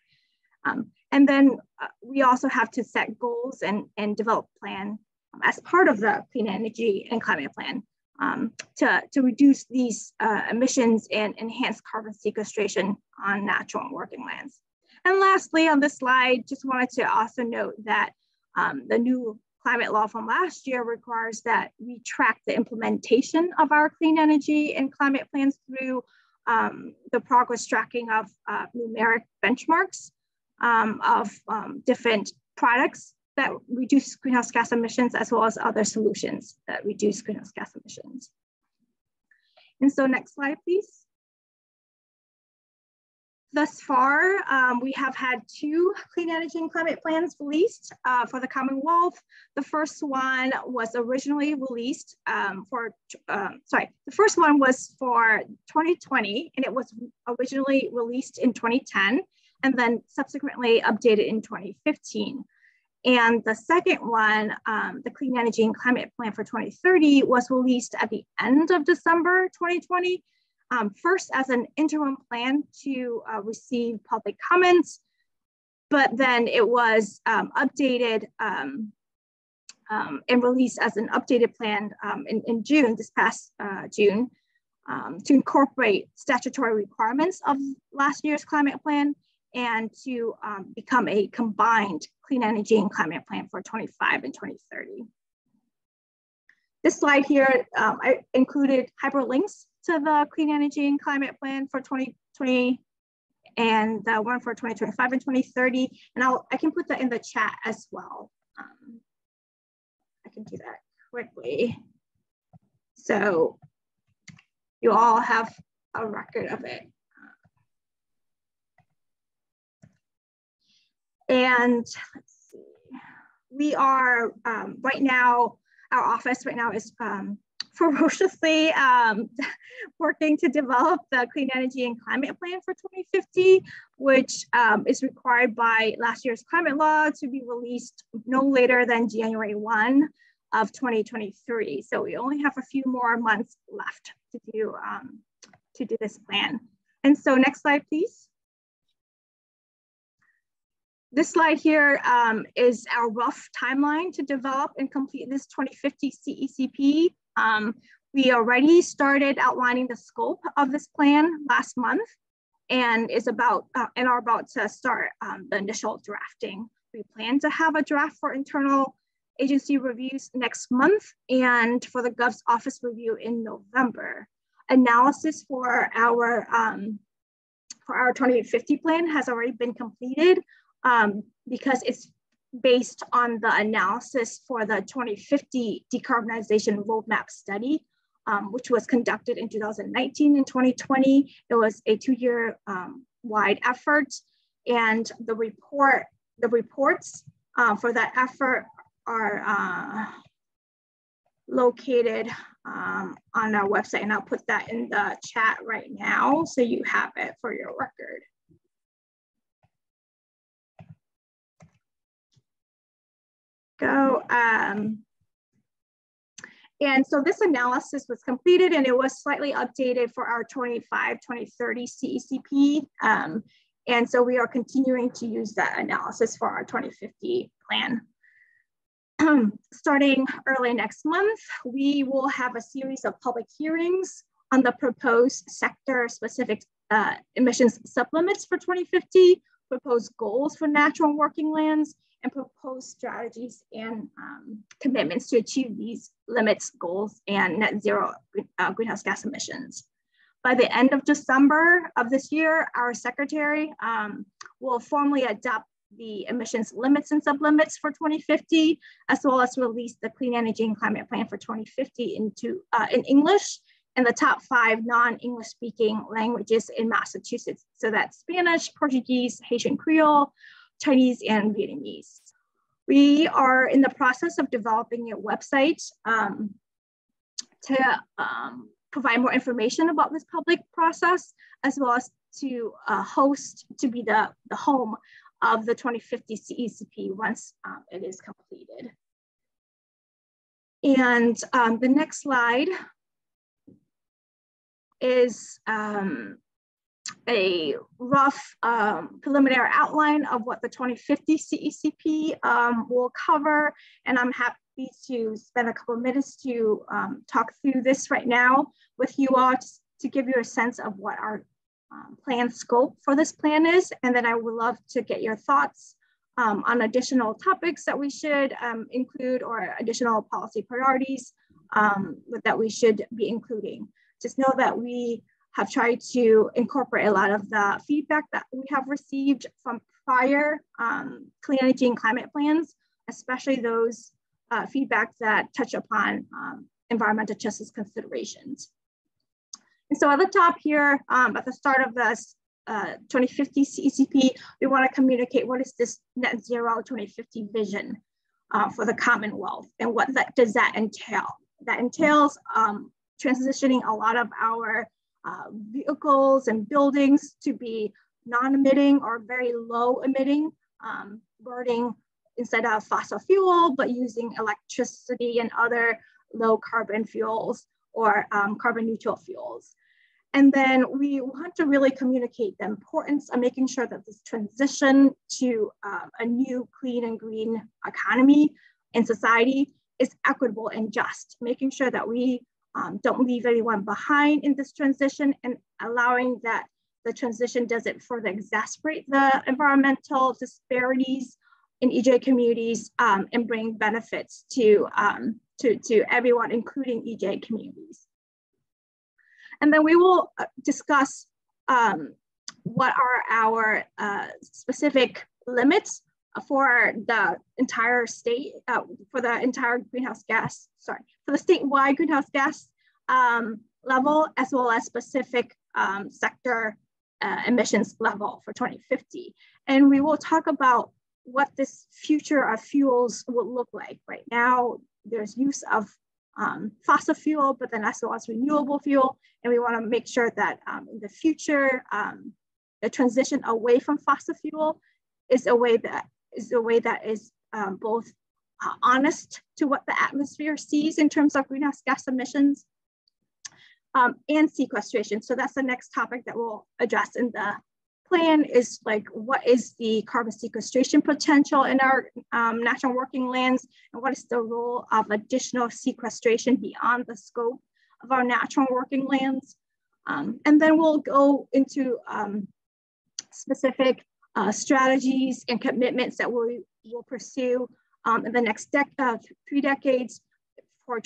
And then we also have to set goals and develop plan as part of the Clean Energy and Climate Plan to reduce these emissions and enhance carbon sequestration on natural and working lands. And lastly, on this slide, just wanted to also note that the new climate law from last year requires that we track the implementation of our clean energy and climate plans through the progress tracking of numeric benchmarks of different products that reduce greenhouse gas emissions, as well as other solutions that reduce greenhouse gas emissions. And so next slide, please. Thus far, we have had 2 clean energy and climate plans released for the Commonwealth. The first one was originally released the first one was for 2020, and it was originally released in 2010, and then subsequently updated in 2015. And the second one, the Clean Energy and Climate Plan for 2030, was released at the end of December 2020. First as an interim plan to receive public comments, but then it was updated and released as an updated plan in June, this past June, to incorporate statutory requirements of last year's climate plan and to become a combined clean energy and climate plan for 25 and 2030. This slide here, I included hyperlinks to the Clean Energy and Climate Plan for 2020 and the one for 2025 and 2030. And I can put that in the chat as well. I can do that quickly. So you all have a record of it. And let's see, we are right now, our office right now is ferociously working to develop the Clean Energy and Climate Plan for 2050, which is required by last year's climate law to be released no later than January 1 of 2023. So we only have a few more months left to do this plan. And so next slide, please. This slide here is our rough timeline to develop and complete this 2050 CECP. We already started outlining the scope of this plan last month and are about to start the initial drafting. We plan to have a draft for internal agency reviews next month and for the Gov's office review in November. Analysis for our 2050 plan has already been completed because it's based on the analysis for the 2050 decarbonization roadmap study, which was conducted in 2019 and 2020. It was a 2-year wide effort, and the reports for that effort are located on our website, and I'll put that in the chat right now so you have it for your record. And so this analysis was completed and it was slightly updated for our 2030 CECP. And so we are continuing to use that analysis for our 2050 plan. Starting early next month, we will have a series of public hearings on the proposed sector-specific emissions sublimits for 2050, proposed goals for natural working lands, and proposed strategies and commitments to achieve these limits, goals, and net zero greenhouse gas emissions. By the end of December of this year, our secretary will formally adopt the emissions limits and sublimits for 2050, as well as release the Clean Energy and Climate Plan for 2050 in English and the top 5 non-English speaking languages in Massachusetts. So that's Spanish, Portuguese, Haitian Creole, Chinese, and Vietnamese. We are in the process of developing a website to provide more information about this public process, as well as to be the home of the 2050 CECP once it is completed. And the next slide is a rough preliminary outline of what the 2050 CECP will cover. And I'm happy to spend a couple of minutes to talk through this right now with you all to give you a sense of what our plan scope for this plan is. And then I would love to get your thoughts on additional topics that we should include or additional policy priorities that we should be including. Just know that we have tried to incorporate a lot of the feedback that we have received from prior clean energy and climate plans, especially those feedback that touch upon environmental justice considerations. And so at the top here, at the start of this 2050 CECP, we want to communicate what is this net zero 2050 vision for the Commonwealth and what does that entail. That entails transitioning a lot of our vehicles and buildings to be non-emitting or very low emitting, burning instead of fossil fuel, but using electricity and other low carbon fuels or carbon neutral fuels. And then we want to really communicate the importance of making sure that this transition to a new clean and green economy and society is equitable and just, making sure that we don't leave anyone behind in this transition and allowing that the transition doesn't further exacerbate the environmental disparities in EJ communities and bring benefits to everyone, including EJ communities. And then we will discuss what are our specific limits for the entire state, for the entire greenhouse gas, for the statewide greenhouse gas level, as well as specific sector emissions level for 2050. And we will talk about what this future of fuels will look like. Right now, there's use of fossil fuel, but then as well as renewable fuel. And we want to make sure that in the future, the transition away from fossil fuel is a way that is both honest to what the atmosphere sees in terms of greenhouse gas emissions and sequestration. So that's the next topic that we'll address in the plan, is like, what is the carbon sequestration potential in our national working lands, and what is the role of additional sequestration beyond the scope of our natural working lands. And then we'll go into specific strategies and commitments that we will pursue in the next 3 decades for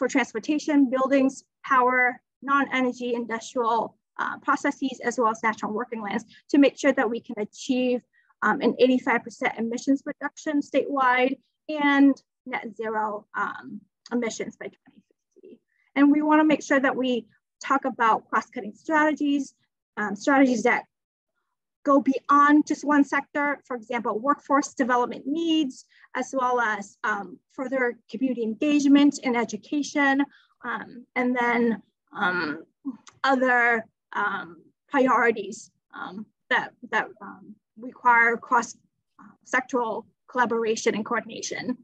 transportation, buildings, power, non-energy industrial processes, as well as natural working lands, to make sure that we can achieve an 85% emissions reduction statewide and net zero emissions by 2050. And we want to make sure that we talk about cross-cutting strategies, strategies that go beyond just one sector, for example, workforce development needs, as well as further community engagement and education, and then other priorities that require cross-sectoral collaboration and coordination.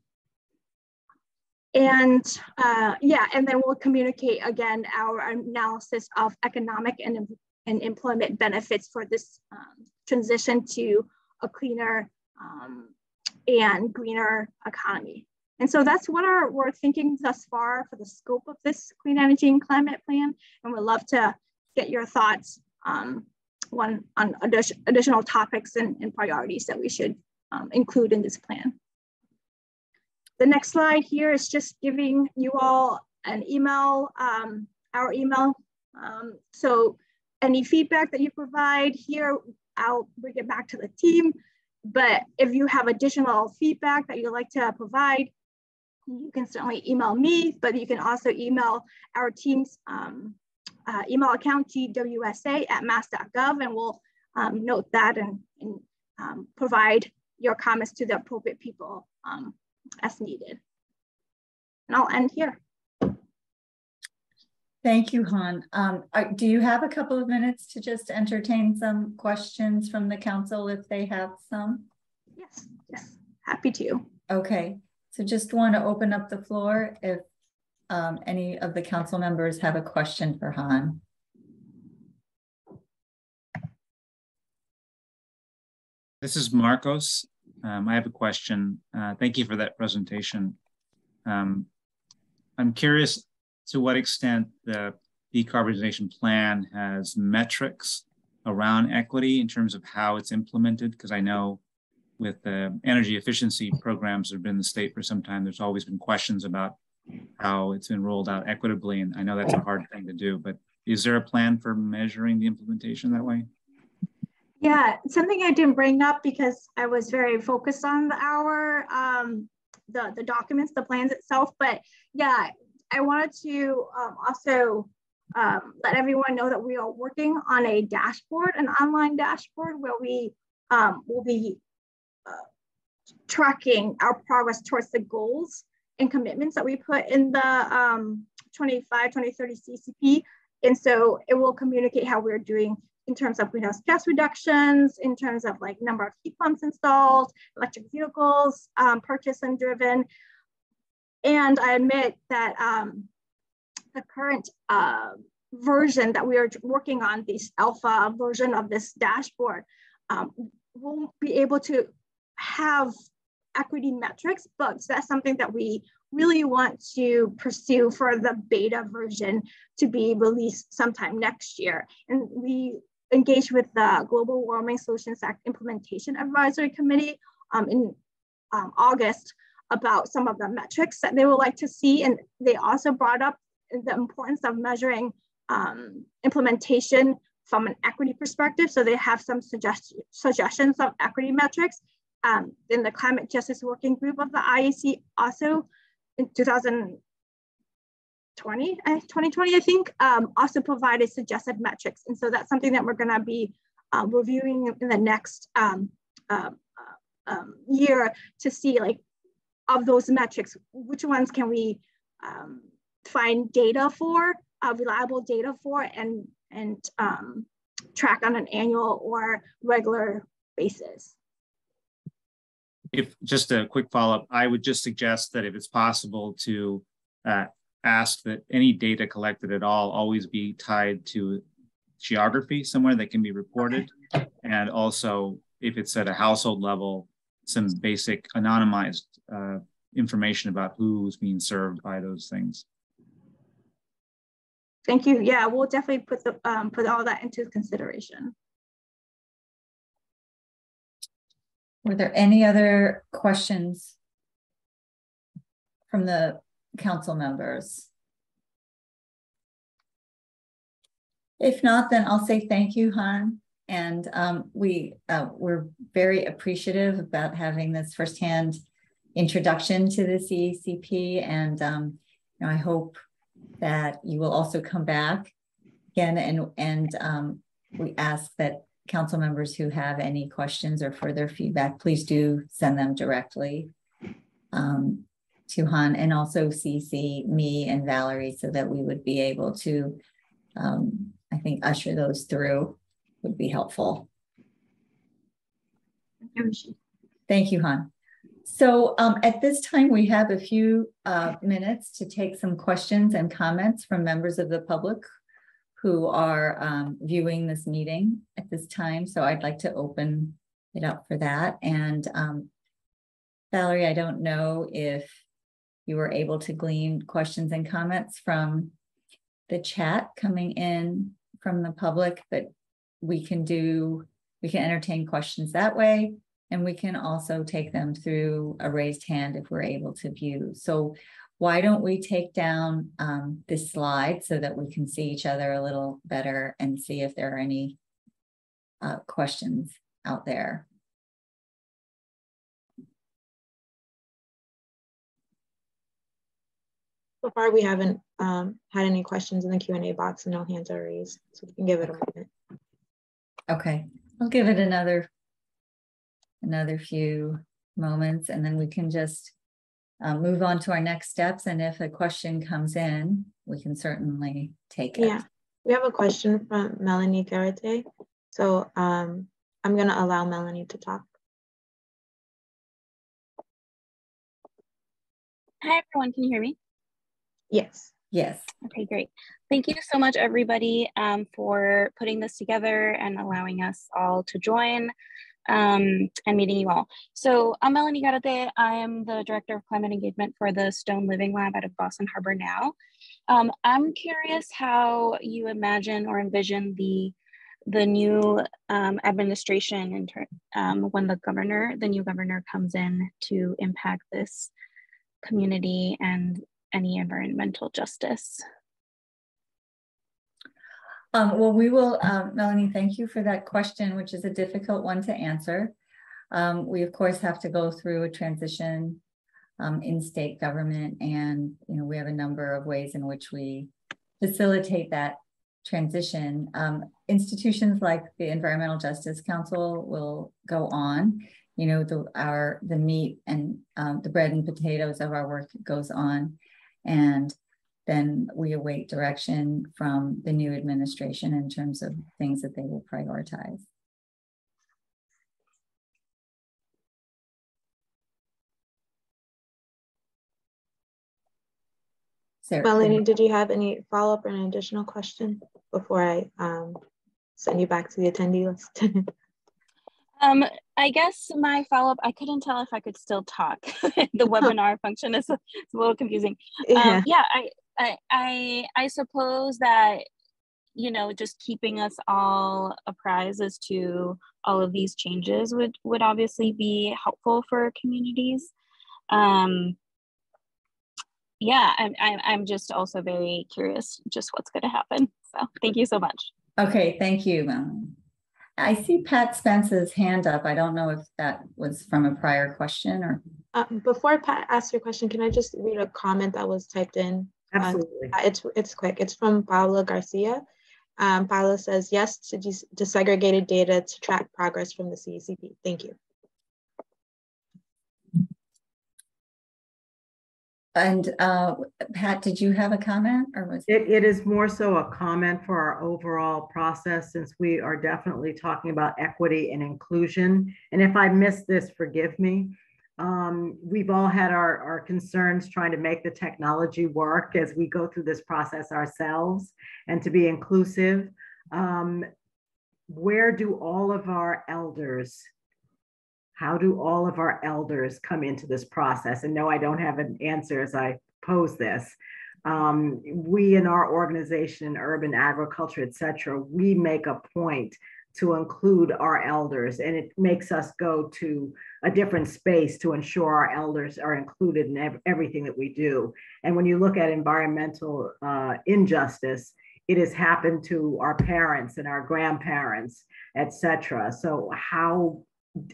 And and then we'll communicate again our analysis of economic and employment benefits for this transition to a cleaner and greener economy. And so that's what we're thinking thus far for the scope of this clean energy and climate plan. And we'd love to get your thoughts one on additional topics and priorities that we should include in this plan. The next slide here is just giving you all an email, our email. So any feedback that you provide here, I'll bring it back to the team. But if you have additional feedback that you'd like to provide, you can certainly email me, but you can also email our team's email account, gwsa@mass.gov, and we'll note that and provide your comments to the appropriate people as needed. And I'll end here. Thank you, Han. Do you have a couple of minutes to just entertain some questions from the council if they have some? Yes, happy to. Okay, so just want to open up the floor if any of the council members have a question for Han. This is Marcos. I have a question. Thank you for that presentation. I'm curious to what extent the decarbonization plan has metrics around equity in terms of how it's implemented, because I know with the energy efficiency programs that have been in the state for some time, there's always been questions about how it's been rolled out equitably, and I know that's a hard thing to do, but is there a plan for measuring the implementation that way? Yeah, something I didn't bring up because I was very focused on the documents, the plans itself, but yeah, I wanted to also let everyone know that we are working on a dashboard, an online dashboard where we will be tracking our progress towards the goals and commitments that we put in the 2030 CCP. And so it will communicate how we're doing in terms of greenhouse gas reductions, in terms of like number of heat pumps installed, electric vehicles purchased and driven. And I admit that the current version that we are working on, this alpha version of this dashboard, won't be able to have equity metrics, but that's something that we really want to pursue for the beta version to be released sometime next year. And we engaged with the Global Warming Solutions Act Implementation Advisory Committee in August about some of the metrics that they would like to see. And they also brought up the importance of measuring implementation from an equity perspective. So they have some suggestions of equity metrics. In the Climate Justice Working Group of the IEC also in 2020, I think, also provided suggested metrics. And so that's something that we're gonna be reviewing in the next year to see, like, of those metrics, which ones can we find data for, reliable data for, and track on an annual or regular basis. If just a quick follow-up, I would just suggest that if it's possible to ask that any data collected at all always be tied to geography somewhere that can be reported. Okay. And also, if it's at a household level, some basic anonymized information about who's being served by those things. Thank you. Yeah, we'll definitely put all that into consideration. Were there any other questions from the council members? If not, then I'll say thank you, Han. And we're very appreciative about having this firsthand introduction to the CECP. And I hope that you will also come back again. And we ask that council members who have any questions or further feedback, please do send them directly to Han, and also CC me and Valerie so that we would be able to, I think, usher those through would be helpful. Thank you, Han. So at this time, we have a few minutes to take some questions and comments from members of the public who are viewing this meeting at this time. So I'd like to open it up for that. And Valerie, I don't know if you were able to glean questions and comments from the chat coming in from the public, but we can entertain questions that way, and we can also take them through a raised hand if we're able to view. So why don't we take down this slide so that we can see each other a little better and see if there are any questions out there. So far, we haven't had any questions in the Q&A box, and no hands are raised, so we can give it a moment. Okay, I'll give it another few moments, and then we can just move on to our next steps. And if a question comes in, we can certainly take it. Yeah, we have a question from Melanie Garate. So I'm going to allow Melanie to talk. Hi, everyone. Can you hear me? Yes. Yes. Okay, great. Thank you so much, everybody, for putting this together and allowing us all to join and meeting you all. So I'm Melanie Garate. I am the Director of Climate Engagement for the Stone Living Lab out of Boston Harbor now. I'm curious how you imagine or envision the new administration when the new governor comes in to impact this community and any environmental justice. Well, we will, Melanie, thank you for that question, which is a difficult one to answer. We, of course, have to go through a transition in state government, and we have a number of ways in which we facilitate that transition. Institutions like the Environmental Justice Council will go on. The meat and the bread and potatoes of our work goes on, and then we await direction from the new administration in terms of things that they will prioritize. Sarah, Melanie, did you have any follow-up or an additional question before I send you back to the attendee list? I guess my follow-up, I couldn't tell if I could still talk. The webinar function is a little confusing. Yeah, I suppose that, just keeping us all apprised as to all of these changes would obviously be helpful for communities. I'm just also very curious just what's going to happen. So thank you so much. Okay, thank you, Melanie. I see Pat Spence's hand up. I don't know if that was from a prior question or. Before Pat asks your question, can I just read a comment that was typed in? Absolutely. It's quick. It's from Paula Garcia. Paula says yes to disaggregated data to track progress from the CECP. Thank you. And Pat, did you have a comment, or was it is more so a comment for our overall process, since we are definitely talking about equity and inclusion. And if I missed this, forgive me. We've all had our concerns trying to make the technology work as we go through this process ourselves and to be inclusive. Where do all of our elders How do all of our elders come into this process? And no, I don't have an answer as I pose this. We in our organization, urban agriculture, et cetera, we make a point to include our elders, and it makes us go to a different space to ensure our elders are included in everything that we do. And when you look at environmental injustice, it has happened to our parents and our grandparents, et cetera. So how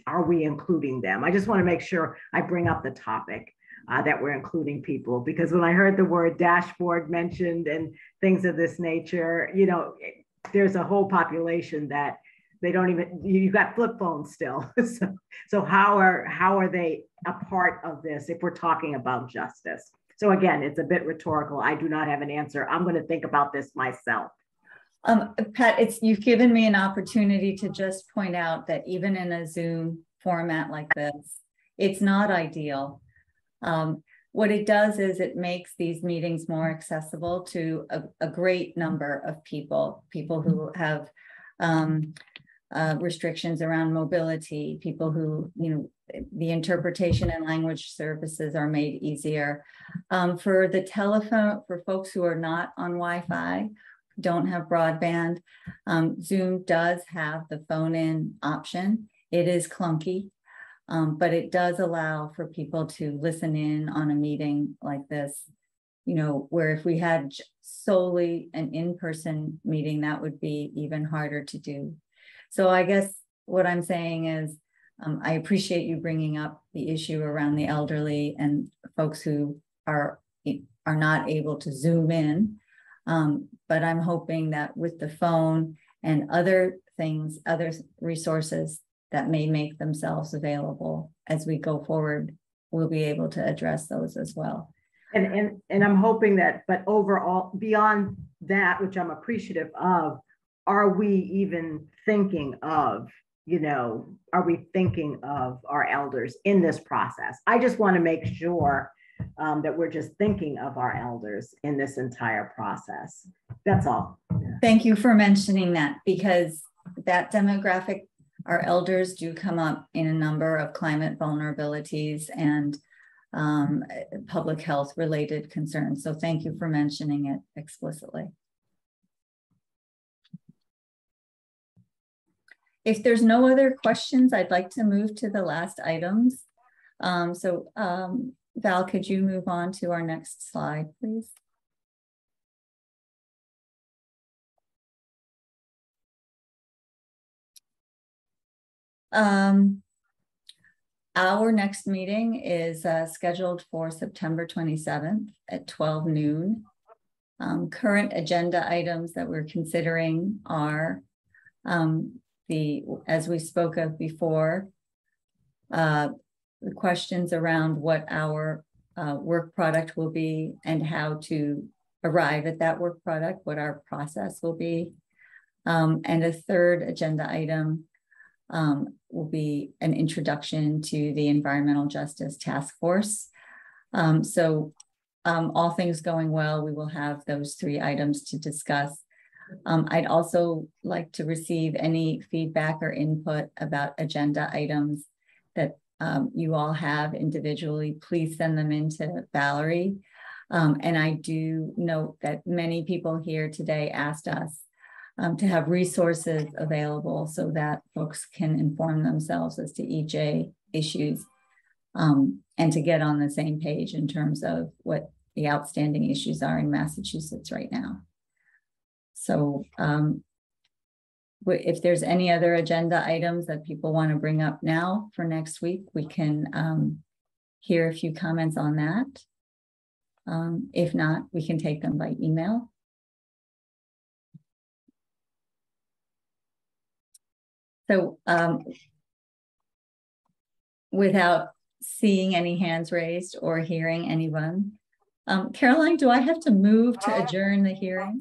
are we including them? I just want to make sure I bring up the topic that we're including people, because when I heard the word dashboard mentioned and things of this nature, there's a whole population that they don't even, you got flip phones still. So how are they a part of this if we're talking about justice? So again, it's a bit rhetorical. I do not have an answer. I'm going to think about this myself. Pat, you've given me an opportunity to just point out that even in a Zoom format like this, it's not ideal. What it does is it makes these meetings more accessible to a great number of people who have restrictions around mobility, people who, the interpretation and language services are made easier. For the telephone, for folks who are not on Wi-Fi, don't have broadband. Zoom does have the phone-in option. It is clunky, but it does allow for people to listen in on a meeting like this, you know, where if we had solely an in-person meeting, that would be even harder to do. So I guess what I'm saying is, I appreciate you bringing up the issue around the elderly and folks who are not able to Zoom in. But I'm hoping that with the phone and other things, other resources that may make themselves available as we go forward, we'll be able to address those as well. And I'm hoping that, but overall, beyond that, which I'm appreciative of, are we even thinking of, you know, are we thinking of our elders in this process? I just want to make sure that we're just thinking of our elders in this entire process. That's all. Thank you for mentioning that, because that demographic, our elders do come up in a number of climate vulnerabilities and public health related concerns. So thank you for mentioning it explicitly. If there's no other questions, I'd like to move to the last items. Val, could you move on to our next slide, please? Our next meeting is scheduled for September 27th at 12 noon. Current agenda items that we're considering are as we spoke of before, the questions around what our work product will be and how to arrive at that work product, what our process will be. And a third agenda item will be an introduction to the Environmental Justice Task Force. All things going well, we will have those 3 items to discuss. I'd also like to receive any feedback or input about agenda items that you all have individually. Please send them in to Valerie. And I do note that many people here today asked us to have resources available so that folks can inform themselves as to EJ issues and to get on the same page in terms of what the outstanding issues are in Massachusetts right now. So if there's any other agenda items that people want to bring up now for next week, we can hear a few comments on that. If not, we can take them by email. So without seeing any hands raised or hearing anyone, Caroline, do I have to move to adjourn the hearing?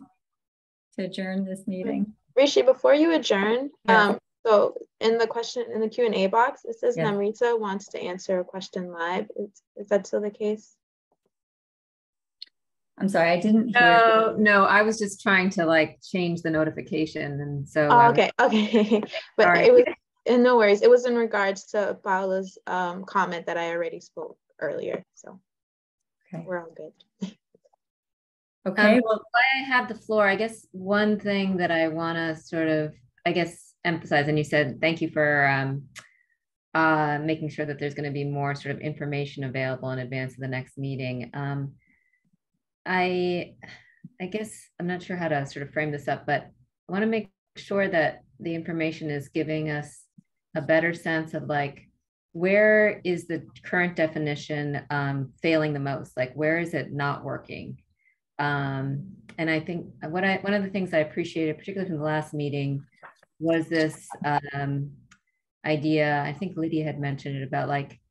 To adjourn this meeting? Rishi, before you adjourn, yes. So in the Q&A box, it says yes. Namrita wants to answer a question live. Is that still the case? I'm sorry, I didn't hear. No, I was just trying to like change the notification, and so. Okay. But sorry. It was, and no worries. It was in regards to Paula's comment that I already spoke earlier. So okay. We're all good. Okay. Well, while I have the floor, I guess one thing that I want to sort of, emphasize, and you said thank you for making sure that there's going to be more sort of information available in advance of the next meeting. I guess I'm not sure how to sort of frame this up, but I want to make sure that the information is giving us a better sense of like, where is the current definition failing the most? Like, where is it not working? And I think one of the things I appreciated, particularly from the last meeting, was this idea, I think Lydia had mentioned it, about like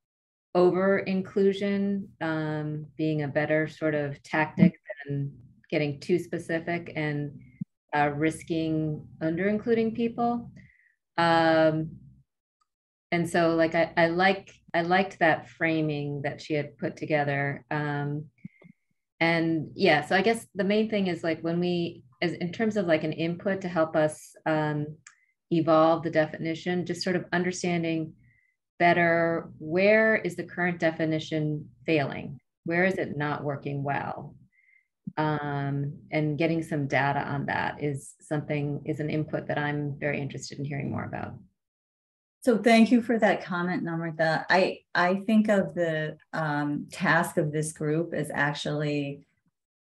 over inclusion being a better sort of tactic than getting too specific and risking under including people. And so like I liked that framing that she had put together. And yeah, so I guess the main thing is like when in terms of like an input to help us evolve the definition, just sort of understanding better, where is the current definition failing? Where is it not working well? and getting some data on that is an input that I'm very interested in hearing more about. So thank you for that comment, Namrata. I think of the task of this group as actually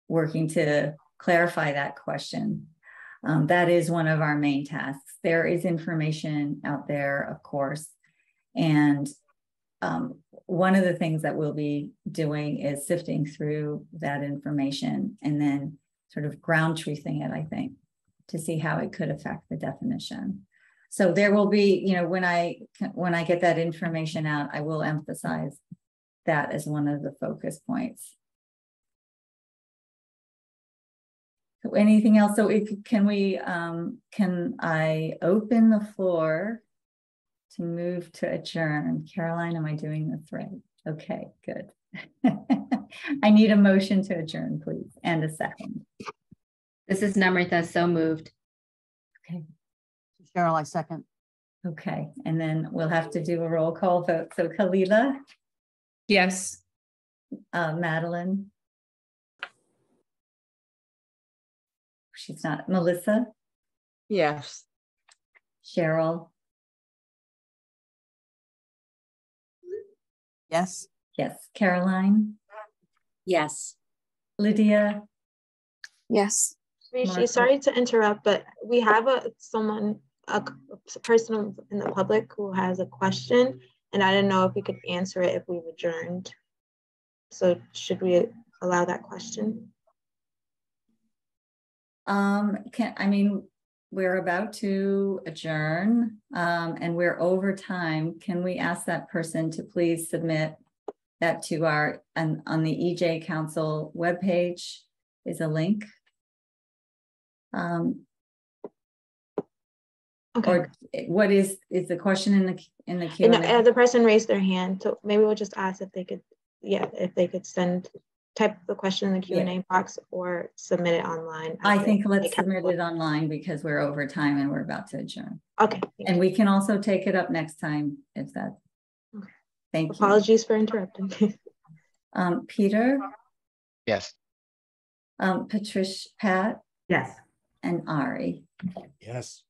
working to clarify that question. That is one of our main tasks. There is information out there, of course, and one of the things that we'll be doing is sifting through that information and then sort of ground truthing it, I think, to see how it could affect the definition. So there will be, you know, when I get that information out, I will emphasize that as one of the focus points. So anything else? So can I open the floor to move to adjourn? Caroline, am I doing this right? Okay, good. I need a motion to adjourn, please, and a second. This is Namrata, so moved. Okay. Cheryl, I second. Okay, and then we'll have to do a roll call vote. So Kalila? Yes. Madeline? She's not. Melissa? Yes. Cheryl? Yes. Yes. Caroline? Yes. Lydia? Yes. Rishi, sorry to interrupt, but we have a person in the public who has a question, and I didn't know if we could answer it if we've adjourned. So should we allow that question? We're about to adjourn and we're over time. Can we ask that person to please submit that to our, on the EJ Council webpage is a link. Okay. Or what is the question in the Q&A? The person raised their hand, so maybe we'll just ask if they could, if they could type the question in the Q&A box or submit it online. I think let's submit it online because we're over time and we're about to adjourn. Okay. And we can also take it up next time if that. Okay. Thank you. Apologies for interrupting. Peter? Yes. Patricia, Pat? Yes. And Ari? Yes.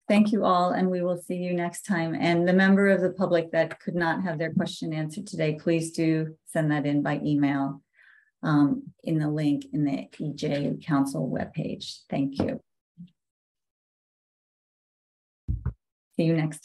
Thank you all, and we will see you next time. And the member of the public that could not have their question answered today, please do send that in by email in the link in the EJ Council webpage. Thank you. See you next time.